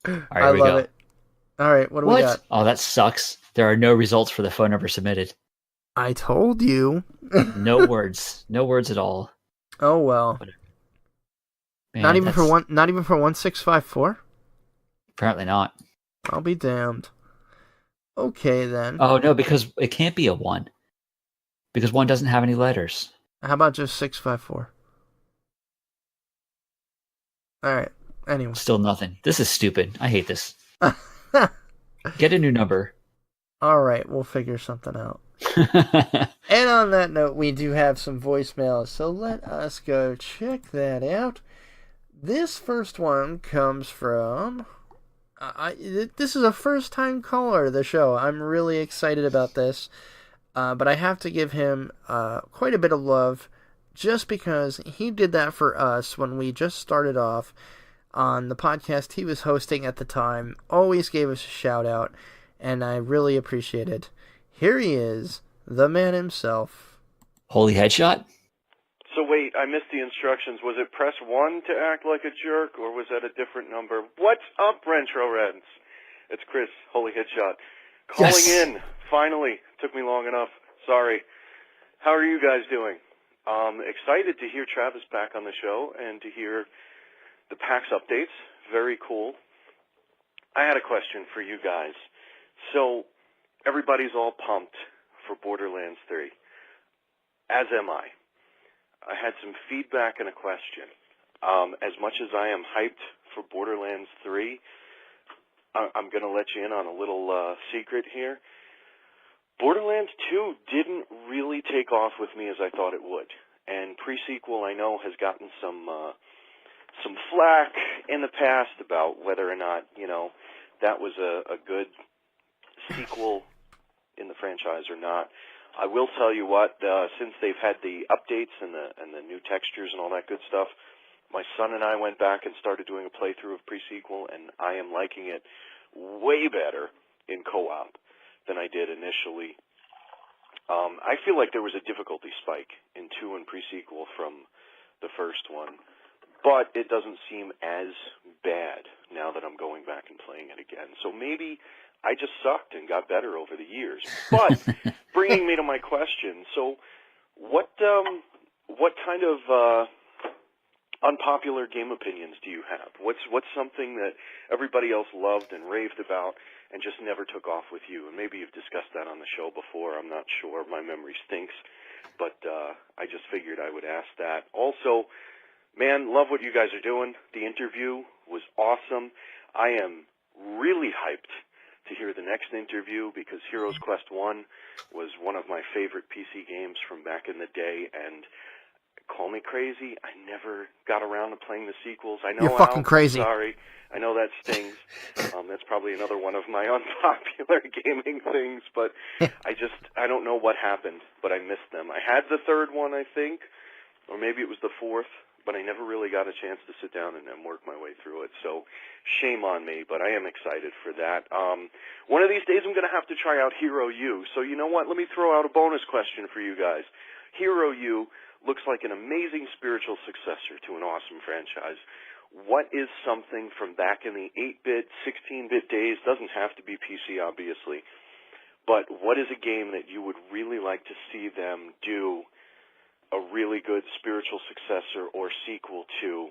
Speaker 2: All right,
Speaker 1: I love it. All right, what do we got?
Speaker 2: Oh, that sucks. There are no results for the phone number submitted.
Speaker 1: I told you.
Speaker 2: No words. No words at all.
Speaker 1: Oh well. Man, not even for 1654?
Speaker 2: Apparently not.
Speaker 1: I'll be damned. Okay then.
Speaker 2: Oh no, because it can't be a 1. Because 1 doesn't have any letters.
Speaker 1: How about just 654? All right. Anyway.
Speaker 2: Still nothing. This is stupid. I hate this. Get a new number.
Speaker 1: All right, we'll figure something out. And on that note, we do have some voicemails, so let us go check that out. This first one comes from... this is a first-time caller to the show. I'm really excited about this, but I have to give him quite a bit of love just because he did that for us when we just started off on the podcast he was hosting at the time. Always gave us a shout-out, and I really appreciate it. Here he is, the man himself,
Speaker 2: Holy headshot?
Speaker 4: So wait, I missed the instructions. Was it press 1 to act like a jerk, or was that a different number? What's up, theretrorents? It's Chris, Holy Headshot. Calling in, finally. Took me long enough. Sorry. How are you guys doing? Excited to hear Travis back on the show and to hear the PAX updates. Very cool. I had a question for you guys. So, everybody's all pumped for Borderlands 3. As am I. I had some feedback and a question. As much as I am hyped for Borderlands 3, I'm going to let you in on a little secret here. Borderlands 2 didn't really take off with me as I thought it would. And pre-sequel, I know, has gotten some flack in the past about whether or not, that was a good sequel in the franchise or not. I will tell you what, since they've had the updates and the new textures and all that good stuff, my son and I went back and started doing a playthrough of pre-sequel, and I am liking it way better in co-op than I did initially. I feel like there was a difficulty spike in 2 and pre-sequel from the first one, but it doesn't seem as bad now that I'm going back and playing it again. So maybe I just sucked and got better over the years. But bringing me to my question, so what kind of unpopular game opinions do you have? What's something that everybody else loved and raved about and just never took off with you? And maybe you've discussed that on the show before. I'm not sure. My memory stinks. But I just figured I would ask that. Also, man, love what you guys are doing. The interview was awesome. I am really hyped to hear the next interview because Heroes Quest 1 was one of my favorite PC games from back in the day, and call me crazy, I never got around to playing the sequels. I know
Speaker 1: you're fucking crazy.
Speaker 4: Sorry. I know that stings. That's probably another one of my unpopular gaming things, but I don't know what happened, but I missed them. I had the third one, I think, or maybe it was the fourth, but I never really got a chance to sit down and work my way through it. So shame on me, but I am excited for that. One of these days I'm going to have to try out Hero U. So you know what? Let me throw out a bonus question for you guys. Hero U looks like an amazing spiritual successor to an awesome franchise. What is something from back in the 8-bit, 16-bit days, doesn't have to be PC obviously, but what is a game that you would really like to see them do a really good spiritual successor or sequel to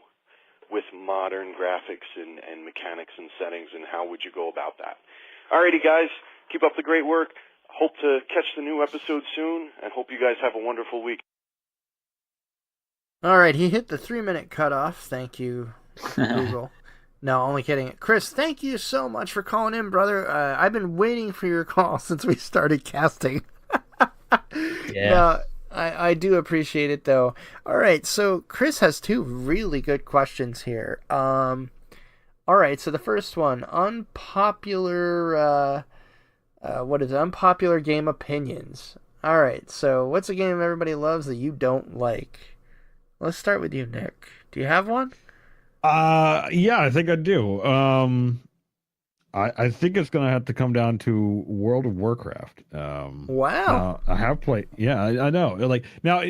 Speaker 4: with modern graphics and mechanics and settings, and how would you go about that? Alrighty guys, keep up the great work. Hope to catch the new episode soon, and hope you guys have a wonderful week.
Speaker 1: Alright, he hit the 3-minute cutoff. Thank you, Google. No, only kidding. Chris, thank you so much for calling in, brother. I've been waiting for your call since we started casting.
Speaker 2: Yeah.
Speaker 1: No, I do appreciate it, though. All right, so Chris has 2 really good questions here. All right, so the first one, unpopular game opinions. All right, so what's a game everybody loves that you don't like? Let's start with you, Nick. Do you have one?
Speaker 3: Yeah, I think I do. I think it's gonna have to come down to World of Warcraft.
Speaker 1: Wow.
Speaker 3: I have played. Yeah, I know. Like now,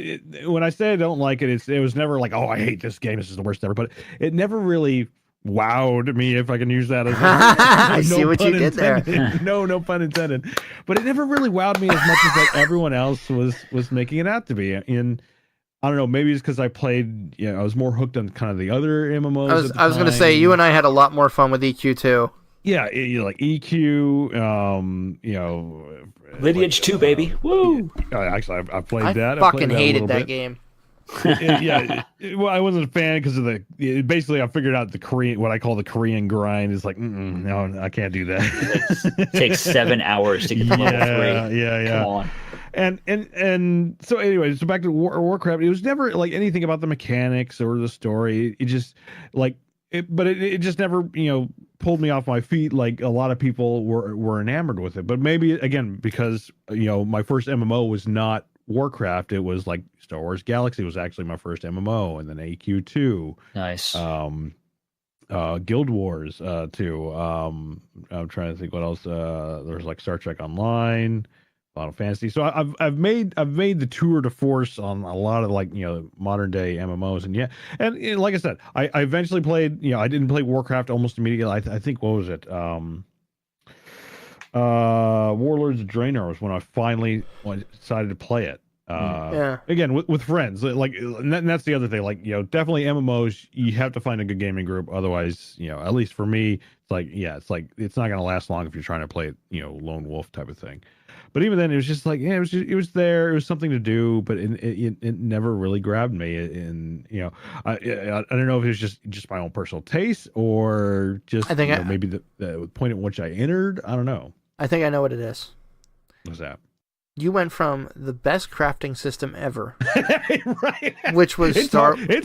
Speaker 3: when I say I don't like it, it was never like, oh, I hate this game. This is the worst ever. But it never really wowed me, if I can use that as
Speaker 1: I see what you did there.
Speaker 3: No pun intended. But it never really wowed me as much as like everyone else was making it out to be. And I don't know, maybe it's because I played, I was more hooked on kind of the other MMOs.
Speaker 1: I was going to say, you and I had a lot more fun with EQ too.
Speaker 3: Yeah, like EQ,
Speaker 2: Lineage 2, baby. Woo!
Speaker 3: Actually, I played that.
Speaker 1: I fucking hated that game.
Speaker 3: Well, I wasn't a fan because of basically I figured out what I call the Korean grind is like, no, I can't do that.
Speaker 2: It takes 7 hours to get to level 3.
Speaker 3: Yeah.
Speaker 2: Come on.
Speaker 3: And so anyway, so back to Warcraft, it was never like anything about the mechanics or the story. It just it just never, pulled me off my feet like a lot of people were enamored with it. But maybe again because my first MMO was not Warcraft, it was like Star Wars Galaxy was actually my first MMO, and then AQ2.
Speaker 2: Nice.
Speaker 3: Guild Wars 2. I'm trying to think what else. There's like Star Trek Online. Final Fantasy. So I've made the tour de force on a lot of like modern day MMOs, and like I said, I eventually played. I didn't play Warcraft almost immediately. I think what was it? Warlords of Draenor was when I finally decided to play it. Again with friends, and that's the other thing. Definitely MMOs, you have to find a good gaming group. Otherwise, at least for me, it's not going to last long if you're trying to play it, lone wolf type of thing. But even then, it was just it was there. It was something to do, but it never really grabbed me. And I don't know if it was just my own personal taste or just maybe the point at which I entered. I don't know.
Speaker 1: I think I know what it is.
Speaker 3: What's that?
Speaker 1: You went from the best crafting system ever,
Speaker 3: right?
Speaker 1: Which was
Speaker 3: It's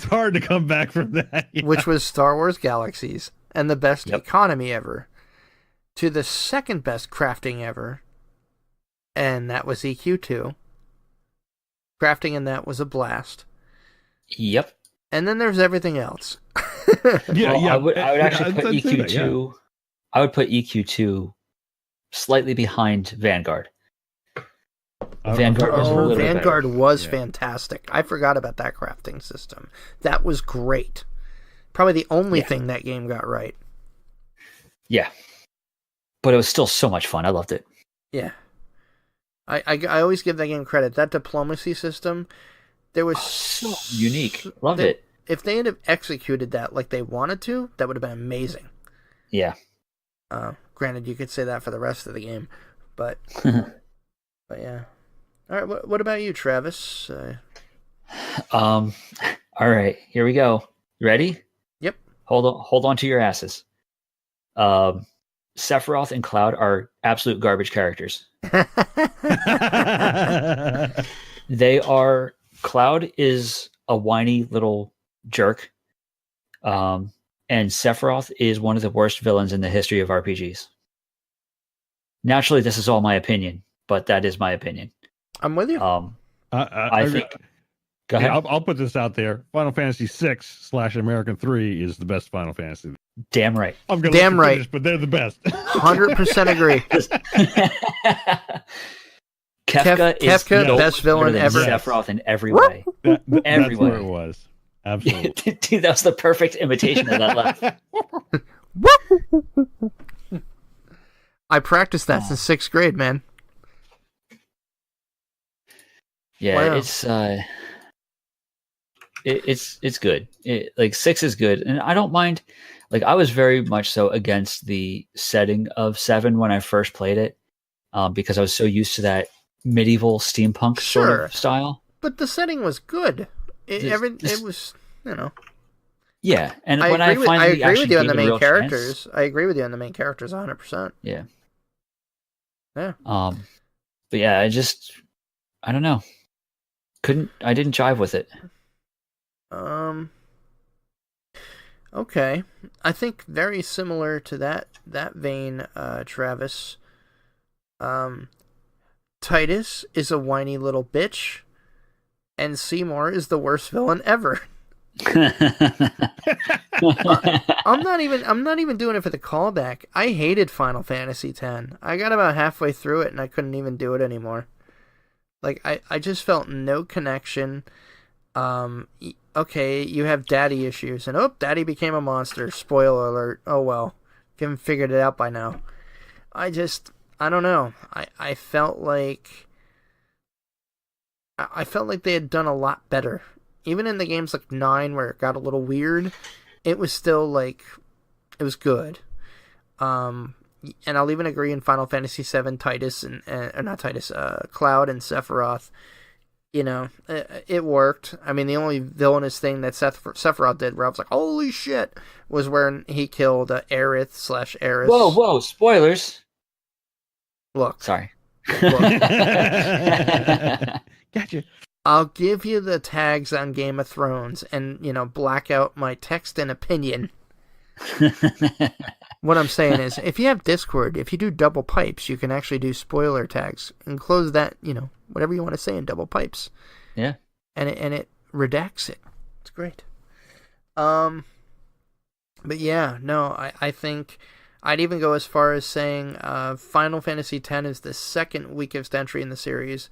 Speaker 3: hard to come back from that. Yeah.
Speaker 1: Which was Star Wars Galaxies, and the best economy ever, to the second best crafting ever, and that was EQ2. Crafting in that was a blast.
Speaker 2: Yep.
Speaker 1: And then there's everything else.
Speaker 2: I would actually put EQ2. I would put EQ2 slightly behind Vanguard.
Speaker 1: Vanguard was fantastic. I forgot about that crafting system. That was great. Probably the only thing that game got right.
Speaker 2: Yeah. But it was still so much fun. I loved it.
Speaker 1: Yeah. I always give that game credit. That diplomacy system, there was
Speaker 2: so unique. Loved it.
Speaker 1: If they had executed that like they wanted to, that would have been amazing.
Speaker 2: Yeah.
Speaker 1: Granted, you could say that for the rest of the game, but yeah. All right, what about you, Travis?
Speaker 2: All right, here we go. Ready?
Speaker 1: Yep.
Speaker 2: Hold on to your asses. Sephiroth and Cloud are absolute garbage characters. They are. Cloud is a whiny little jerk, and Sephiroth is one of the worst villains in the history of RPGs. Naturally, this is all my opinion, but that is my opinion.
Speaker 1: I'm with you.
Speaker 2: I think. Go ahead.
Speaker 3: I'll put this out there. Final Fantasy VI/American 3 is the best Final Fantasy.
Speaker 2: Damn right.
Speaker 3: I'm going to finish, but they're the best.
Speaker 1: 100% agree.
Speaker 2: Kefka is
Speaker 1: the best villain ever.
Speaker 2: Sephiroth in every way.
Speaker 3: That's where it was. Absolutely.
Speaker 2: Dude, that was the perfect imitation of that laugh.
Speaker 1: I practiced that since 6th grade, man.
Speaker 2: Yeah, wow. It's good. 6 is good, and I don't mind. Like, I was very much so against the setting of 7 when I first played it, because I was so used to that medieval steampunk sort of style.
Speaker 1: But the setting was good. It was,
Speaker 2: Yeah, and
Speaker 1: I agree with you on the main characters.
Speaker 2: Chance,
Speaker 1: I agree with you on the main characters 100%.
Speaker 2: Yeah.
Speaker 1: Yeah.
Speaker 2: But yeah, I don't know. I didn't jive with it.
Speaker 1: Okay. I think very similar to that vein, Travis. Titus is a whiny little bitch, and Seymour is the worst villain ever. I'm not even doing it for the callback. I hated Final Fantasy X. I got about halfway through it and I couldn't even do it anymore. Like, I just felt no connection. Okay, you have daddy issues, and daddy became a monster. Spoiler alert. Oh well, you haven't figured it out by now. I don't know. I felt like they had done a lot better. Even in the games like 9 where it got a little weird, it was still it was good. And I'll even agree in Final Fantasy VII, Titus Cloud and Sephiroth, it worked. I mean, the only villainous thing that Sephiroth did where I was like, holy shit, was when he killed Aerith/Aeris.
Speaker 2: Whoa, spoilers.
Speaker 1: Look.
Speaker 2: Sorry.
Speaker 3: Gotcha.
Speaker 1: I'll give you the tags on Game of Thrones and, black out my text and opinion. What I'm saying is, if you have Discord, if you do double pipes, you can actually do spoiler tags and close that, whatever you want to say in double pipes.
Speaker 2: Yeah.
Speaker 1: And it redacts it. It's great. But yeah, no, I think I'd even go as far as saying Final Fantasy X is the second weakest entry in the series,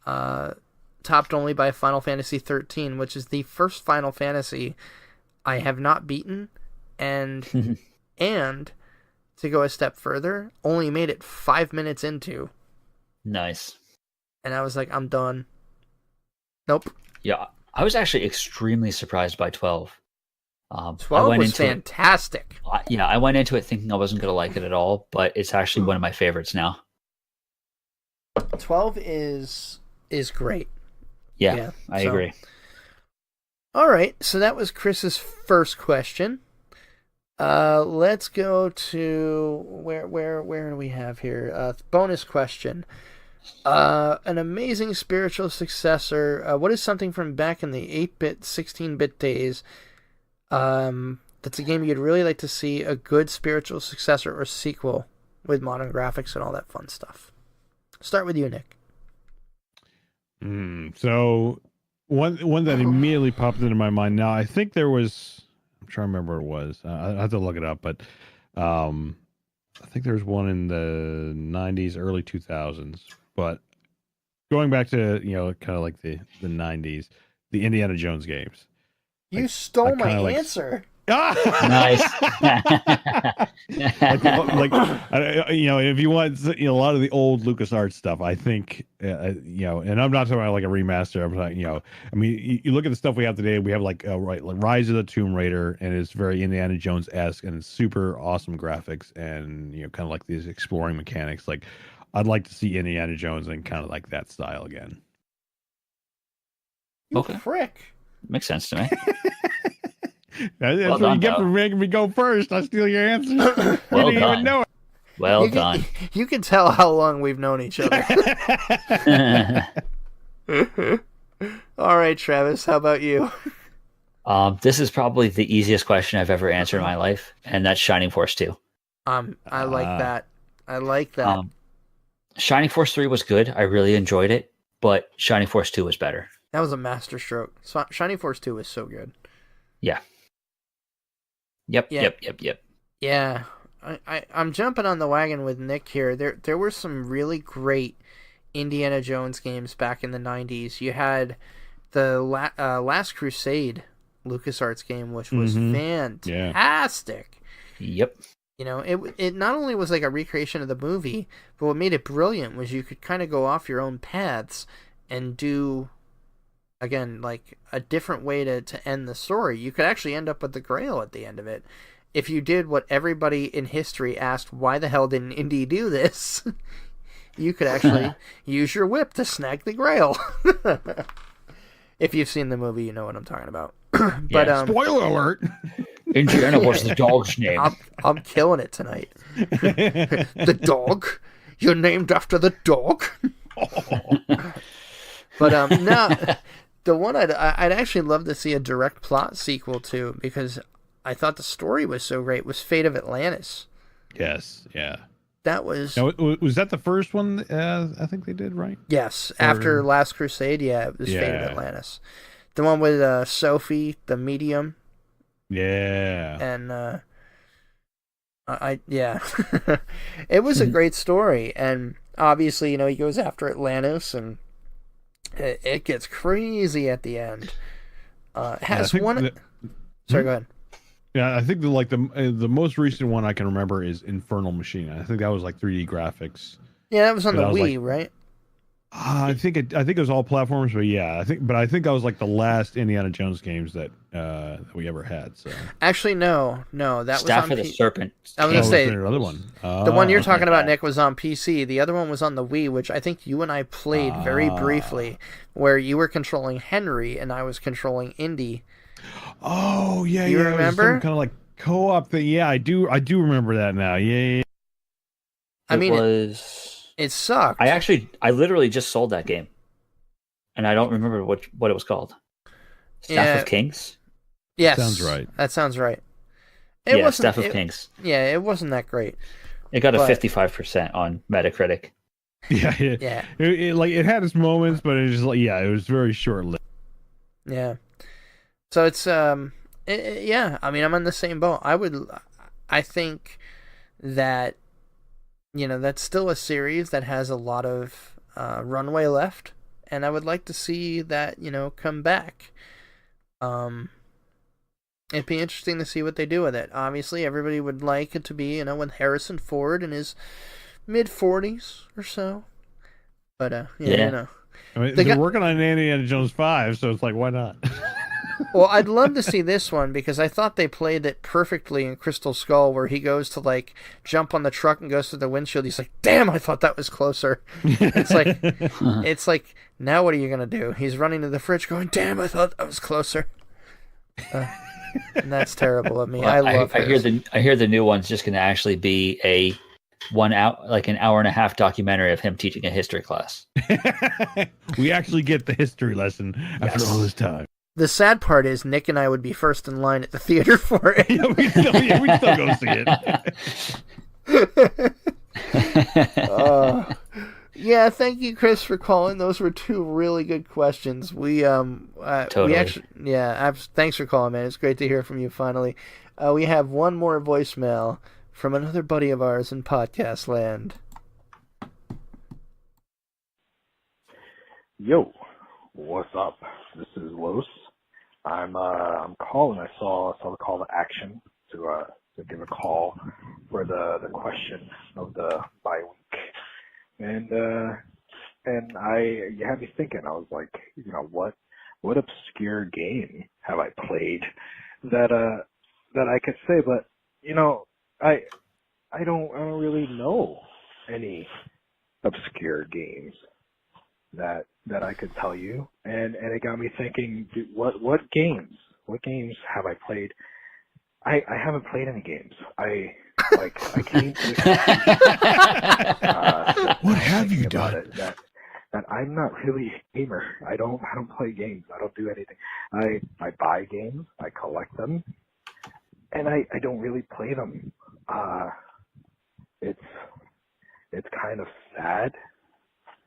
Speaker 1: topped only by Final Fantasy XIII, which is the first Final Fantasy I have not beaten, and and to go a step further, only made it 5 minutes into.
Speaker 2: Nice.
Speaker 1: And I was like, I'm done. Nope.
Speaker 2: Yeah, I was actually extremely surprised by 12.
Speaker 1: 12 was fantastic.
Speaker 2: I went into it thinking I wasn't going to like it at all, but it's actually one of my favorites now.
Speaker 1: 12 is great.
Speaker 2: Yeah, I agree.
Speaker 1: All right, so that was Chris's first question. Let's go to where do we have here? Bonus question. An amazing spiritual successor. What is something from back in the 8-bit, 16-bit days? That's a game you'd really like to see a good spiritual successor or sequel with modern graphics and all that fun stuff. Start with you, Nick.
Speaker 3: So one that immediately popped into my mind. Now I think there was. I'm trying to remember what it was. I have to look it up, but I think there was one in the 90s, early 2000s. But going back to kind of like the 90s, the Indiana Jones games.
Speaker 1: You stole my answer.
Speaker 3: Nice. If you want, a lot of the old LucasArts stuff, I think, and I'm not talking about like a remaster. I'm talking, I mean, you look at the stuff we have today. We have like Rise of the Tomb Raider, and it's very Indiana Jones-esque, and it's super awesome graphics, and kind of like these exploring mechanics. Like, I'd like to see Indiana Jones in kind of like that style again.
Speaker 1: You prick.
Speaker 2: Makes sense to me.
Speaker 3: That's what you get for making me go first. I steal your answer.
Speaker 2: Well
Speaker 3: you didn't even know it.
Speaker 2: Well done.
Speaker 1: You can tell how long we've known each other. All right, Travis, how about you?
Speaker 2: This is probably the easiest question I've ever answered in my life, and that's Shining Force 2.
Speaker 1: I like that. I like that.
Speaker 2: Shining Force 3 was good. I really enjoyed it, but Shining Force 2 was better.
Speaker 1: That was a masterstroke. Shining Force 2 was so good.
Speaker 2: Yeah. Yep.
Speaker 1: Yeah. I'm jumping on the wagon with Nick here. There were some really great Indiana Jones games back in the 90s. You had the Last Crusade LucasArts game, which was fantastic.
Speaker 2: Yep.
Speaker 1: It not only was like a recreation of the movie, but what made it brilliant was you could kind of go off your own paths and do, again, like a different way to end the story. You could actually end up with the Grail at the end of it. If you did what everybody in history asked, why the hell didn't Indy do this? You could actually use your whip to snag the Grail. If you've seen the movie, you know what I'm talking about. But
Speaker 3: spoiler alert.
Speaker 2: Indiana was the dog's name.
Speaker 1: I'm killing it tonight. The dog? You're named after the dog? But no, the one I'd actually love to see a direct plot sequel to, because I thought the story was so great, was Fate of Atlantis.
Speaker 3: Yes, yeah.
Speaker 1: That was...
Speaker 3: Now, was that the first one I think they did, right?
Speaker 1: Yes, after Last Crusade, it was Fate of Atlantis. The one with Sophie, the medium.
Speaker 3: Yeah.
Speaker 1: And it was a great story, and obviously, he goes after Atlantis, and it gets crazy at the end. Sorry, go ahead.
Speaker 3: Yeah, I think the most recent one I can remember is Infernal Machine. I think that was like 3D graphics.
Speaker 1: Yeah, that was on the Wii, right?
Speaker 3: I think it was all platforms, but yeah, I think that was like the last Indiana Jones games that we ever had. So
Speaker 1: actually, no, that
Speaker 2: Staff
Speaker 1: was on
Speaker 2: of the Serpent.
Speaker 1: I was gonna say
Speaker 3: another one.
Speaker 1: The one you're talking about, Nick, was on PC. The other one was on the Wii, which I think you and I played very briefly, where you were controlling Henry and I was controlling Indy.
Speaker 3: Oh yeah,
Speaker 1: you remember?
Speaker 3: Kind of like co-op thing. Yeah, I do remember that now. Yeah.
Speaker 1: It sucked.
Speaker 2: I literally just sold that game, and I don't remember what it was called. Staff of Kings.
Speaker 1: Yes,
Speaker 3: sounds right.
Speaker 1: That sounds right.
Speaker 2: Staff of Kings.
Speaker 1: Yeah, it wasn't that great.
Speaker 2: It got a 55% on Metacritic.
Speaker 3: Yeah. It had its moments, but it just it was very short-lived.
Speaker 1: Yeah. So it's I mean, I'm on the same boat. I think that, that's still a series that has a lot of runway left, and I would like to see that, come back. It'd be interesting to see what they do with it. Obviously, everybody would like it to be, with Harrison Ford in his mid-40s or so. But,
Speaker 3: I mean, they're working on Indiana Jones 5, so it's like, why not?
Speaker 1: Well, I'd love to see this one, because I thought they played it perfectly in Crystal Skull, where he goes to, jump on the truck and goes through the windshield. He's like, damn, I thought that was closer. It's like, now what are you going to do? He's running to the fridge going, damn, I thought that was closer. And that's terrible of me.
Speaker 2: Well,
Speaker 1: I love it.
Speaker 2: I hear the new one's just going to actually be an hour and a half documentary of him teaching a history class.
Speaker 3: We actually get the history lesson after all this time.
Speaker 1: The sad part is Nick and I would be first in line at the theater for it.
Speaker 3: We'd still go see
Speaker 1: it. Yeah, thank you, Chris, for calling. Those were two really good questions.
Speaker 2: Totally.
Speaker 1: Thanks for calling, man. It's great to hear from you finally. We have one more voicemail from another buddy of ours in podcast land.
Speaker 5: Yo, what's up? This is Los. I'm calling. I saw the call to action to give a call for the question of the bye week. And you had me thinking. I was like, what obscure game have I played that I could say? But I don't really know any obscure games that I could tell you. And it got me thinking, what games have I played? I haven't played any games. I came to
Speaker 3: what have you done?
Speaker 5: It, that I'm not really a gamer. I don't play games. I don't do anything. I buy games. I collect them, and I don't really play them. It's kind of sad,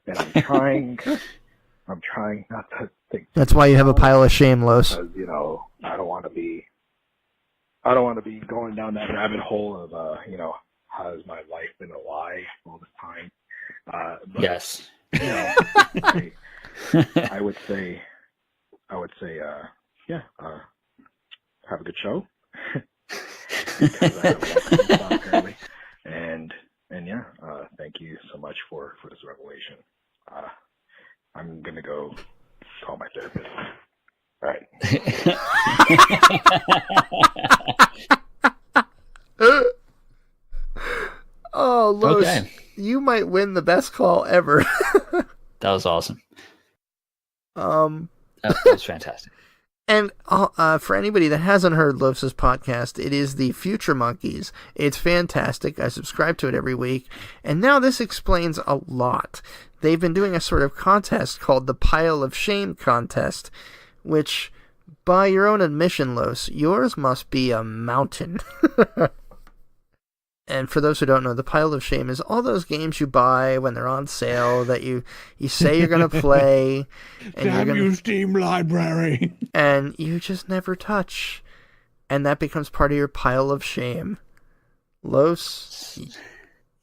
Speaker 5: and I'm trying not to think.
Speaker 1: That's why you have a pile of shame, Los.
Speaker 5: Because, I don't want to be going down that rabbit hole of, has my life been a lie all this time? But,
Speaker 2: yes.
Speaker 5: I would say, have a good show. Because I have a lot to think about apparently. And thank you so much for this revelation. I'm gonna go call my therapist. All right.
Speaker 1: Oh, Los, you might win the best call ever.
Speaker 2: That was awesome. That was fantastic.
Speaker 1: And for anybody that hasn't heard Los's podcast, it is the Future Monkeys. It's fantastic. I subscribe to it every week. And now this explains a lot. They've been doing a sort of contest called the Pile of Shame contest, which, by your own admission, Los, yours must be a mountain. And for those who don't know, the Pile of Shame is all those games you buy when they're on sale that you say you're going to play. And
Speaker 3: Damn you, Steam library.
Speaker 1: And you just never touch. And that becomes part of your Pile of Shame. Los,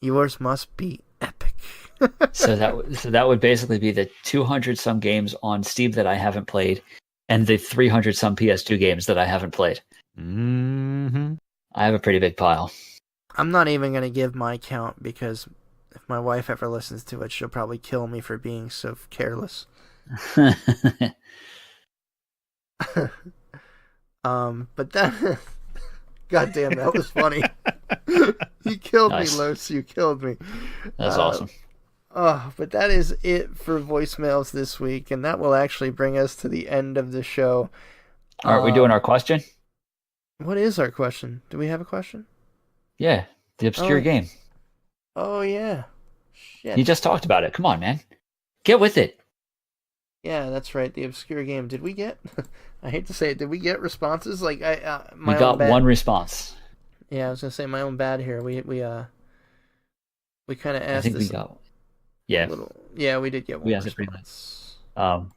Speaker 1: yours must be epic.
Speaker 2: So that would basically be the 200 some games on Steam that I haven't played, and the 300 some PS2 games that I haven't played.
Speaker 3: Mm-hmm.
Speaker 2: I have a pretty big pile.
Speaker 1: I'm not even going to give my count, because if my wife ever listens to it, she'll probably kill me for being so careless. But that... Goddamn, that was funny. You killed me, Los. You killed me.
Speaker 2: That's awesome.
Speaker 1: But that is it for voicemails this week, and that will actually bring us to the end of the show.
Speaker 2: Aren't we doing our question?
Speaker 1: What is our question? Do we have a question?
Speaker 2: Yeah, the obscure game.
Speaker 1: Oh, yeah. Shit.
Speaker 2: You just talked about it. Come on, man. Get with it.
Speaker 1: Yeah, that's right. The obscure game. Did we get... I hate to say it. Did we get responses? Like,
Speaker 2: we got one response.
Speaker 1: Yeah, I was going to say my own bad here. We kind of asked
Speaker 2: I think
Speaker 1: this...
Speaker 2: we got... Yeah.
Speaker 1: Yeah, we did get one
Speaker 2: response. But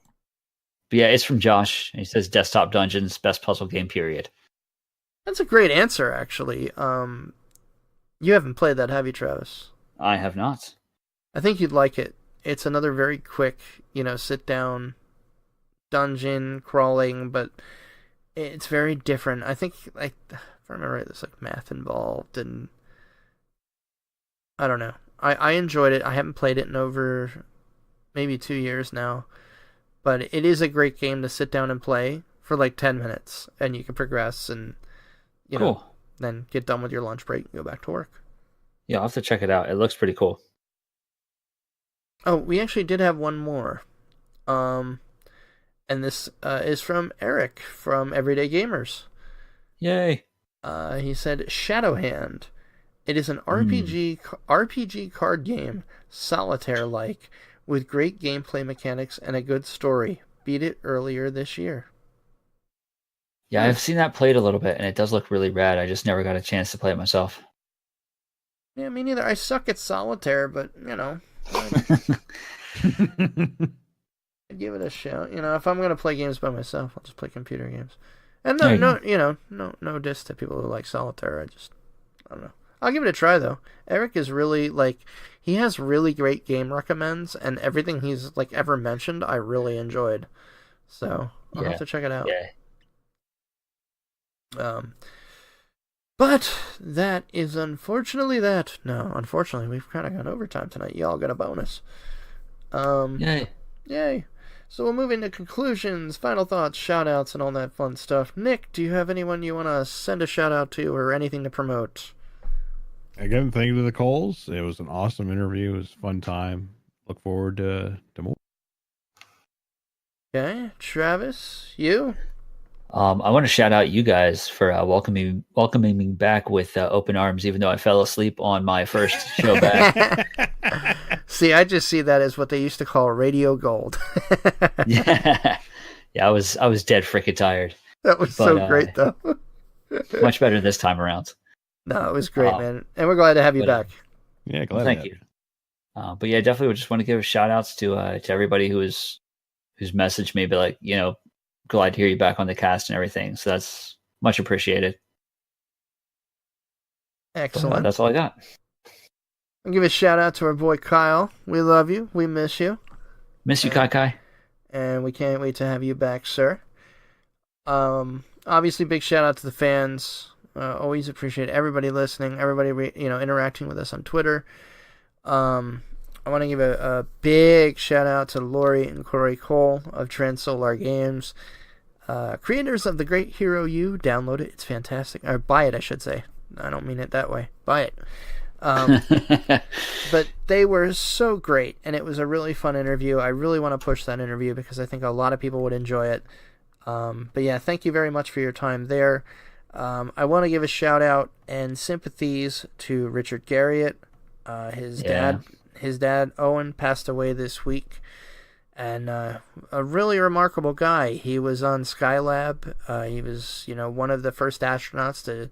Speaker 2: yeah, it's from Josh. He says Desktop Dungeons, best puzzle game, period.
Speaker 1: That's a great answer, actually. You haven't played that, have you, Travis?
Speaker 2: I have not.
Speaker 1: I think you'd like it. It's another very quick, sit down dungeon crawling, but it's very different. I think, if I remember right, there's math involved, and I don't know. I enjoyed it. I haven't played it in over maybe 2 years now, but it is a great game to sit down and play for 10 minutes, and you can progress and
Speaker 2: cool.
Speaker 1: Then get done with your lunch break and go back to work.
Speaker 2: Yeah, I'll have to check it out. It looks pretty cool.
Speaker 1: Oh, we actually did have one more. And this is from Eric from Everyday Gamers.
Speaker 2: Yay.
Speaker 1: He said, Shadowhand. It is an RPG card game, solitaire-like, with great gameplay mechanics and a good story. Beat it earlier this year.
Speaker 2: Yeah, I've seen that played a little bit, and it does look really rad. I just never got a chance to play it myself.
Speaker 1: Yeah, me neither. I suck at solitaire, but, I'd give it a shout. If I'm going to play games by myself, I'll just play computer games. And no diss to people who like solitaire. I don't know. I'll give it a try, though. Eric is really, he has really great game recommends, and everything he's, ever mentioned, I really enjoyed. So, I'll have to check it out.
Speaker 2: Yeah.
Speaker 1: But that is unfortunately that. No, unfortunately, we've kind of gone overtime tonight. Y'all got a bonus. Yay. So we'll move into conclusions, final thoughts, shout-outs, and all that fun stuff. Nick, do you have anyone you want to send a shout-out to or anything to promote?
Speaker 3: Again, thank you to the Coles. It was an awesome interview. It was a fun time. Look forward to more.
Speaker 1: Okay. Travis, you?
Speaker 2: I want to shout out you guys for welcoming me back with open arms, even though I fell asleep on my first show back.
Speaker 1: See, I just see that as what they used to call radio gold.
Speaker 2: yeah, I was dead freaking tired.
Speaker 1: That was so great, though.
Speaker 2: Much better this time around.
Speaker 1: No, it was great, man, and we're glad to have you back.
Speaker 3: Yeah, glad.
Speaker 2: Thank you. But yeah, definitely just want to give shout outs to everybody who's messaged me, but glad to hear you back on the cast and everything. So that's much appreciated.
Speaker 1: Excellent.
Speaker 2: But that's all I got.
Speaker 1: I'll give a shout out to our boy Kyle. We love you. We miss you.
Speaker 2: Miss you, Kai.
Speaker 1: And we can't wait to have you back, sir. Obviously, big shout out to the fans. Always appreciate everybody listening, everybody interacting with us on Twitter. I want to give a big shout out to Lori and Corey Cole of Transolar Games, creators of the great Hero U. Download it; it's fantastic. Or buy it, I should say. I don't mean it that way. Buy it. But they were so great, and it was a really fun interview. I really want to push that interview because I think a lot of people would enjoy it. But yeah, thank you very much for your time there. I want to give a shout out and sympathies to Richard Garriott. His dad Owen passed away this week, and a really remarkable guy. He was on Skylab. He was one of the first astronauts to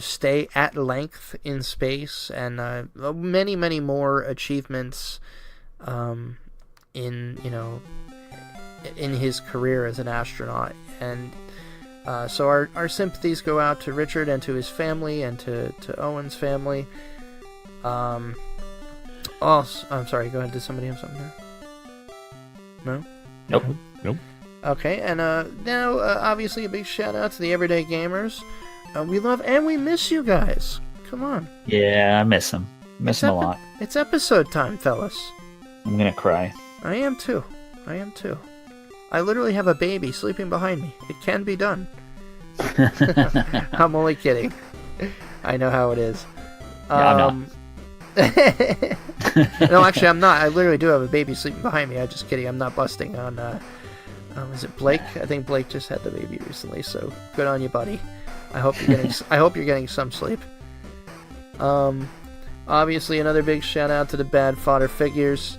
Speaker 1: stay at length in space, and many more achievements in his career as an astronaut. And so our sympathies go out to Richard and to his family and to Owen's family. Oh, I'm sorry. Go ahead. Did somebody have something there? No?
Speaker 3: Nope.
Speaker 1: Okay, and now obviously a big shout out to the Everyday Gamers. We love and we miss you guys. Come on.
Speaker 2: Yeah, I miss them. Miss them a lot.
Speaker 1: It's episode time, fellas.
Speaker 2: I'm gonna cry.
Speaker 1: I am too. I literally have a baby sleeping behind me. It can be done. I'm only kidding. I know how it is.
Speaker 2: Yeah, I'm not.
Speaker 1: No, actually, I'm not. I literally do have a baby sleeping behind me. I'm just kidding. I'm not busting on. Is it Blake? I think Blake just had the baby recently. So good on you, buddy. I hope you're getting some sleep. Obviously, another big shout out to the Bad Fodder Figures.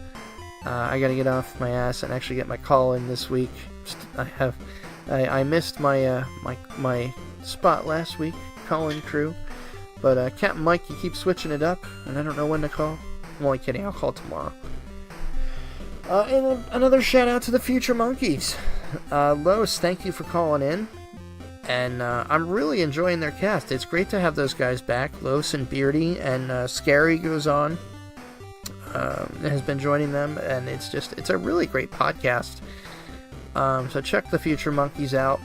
Speaker 1: I gotta get off my ass and actually get my call in this week. I missed my my spot last week, call-in crew. But Captain Mike, you keep switching it up, and I don't know when to call. I'm only kidding. I'll call tomorrow. And another shout out to the Future Monkeys. Lois, thank you for calling in. And I'm really enjoying their cast. It's great to have those guys back. Los and Beardy, and Scary goes on. Has been joining them, and it's a really great podcast. So check the Future Monkeys out.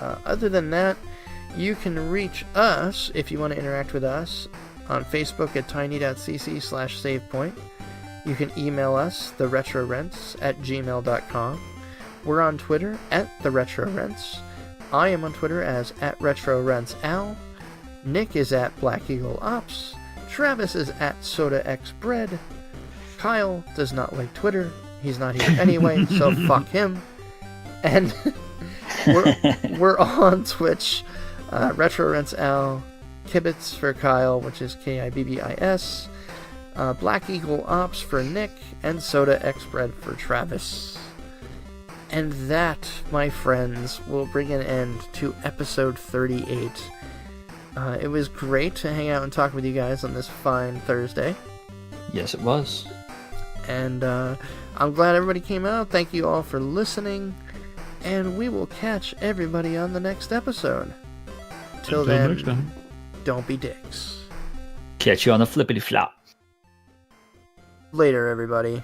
Speaker 1: Other than that, you can reach us if you want to interact with us on Facebook at tiny.cc/savepoint. You can email us, theretrorents@gmail.com. We're on Twitter at theretrorents. I am on Twitter as @retrorentsal. Nick is at Black Eagle Ops. Travis is at SodaXBread. Kyle does not like Twitter. He's not here anyway, so fuck him. And we're on Twitch. RetroRentsAl. Kibitz for Kyle, which is Kibbis. Black Eagle Ops for Nick. And SodaXBread for Travis. And that, my friends, will bring an end to episode 38. It was great to hang out and talk with you guys on this fine Thursday.
Speaker 2: Yes, it was.
Speaker 1: And I'm glad everybody came out. Thank you all for listening. And we will catch everybody on the next episode. Till then,
Speaker 3: next time.
Speaker 1: Don't be dicks.
Speaker 2: Catch you on the flippity flop.
Speaker 1: Later, everybody.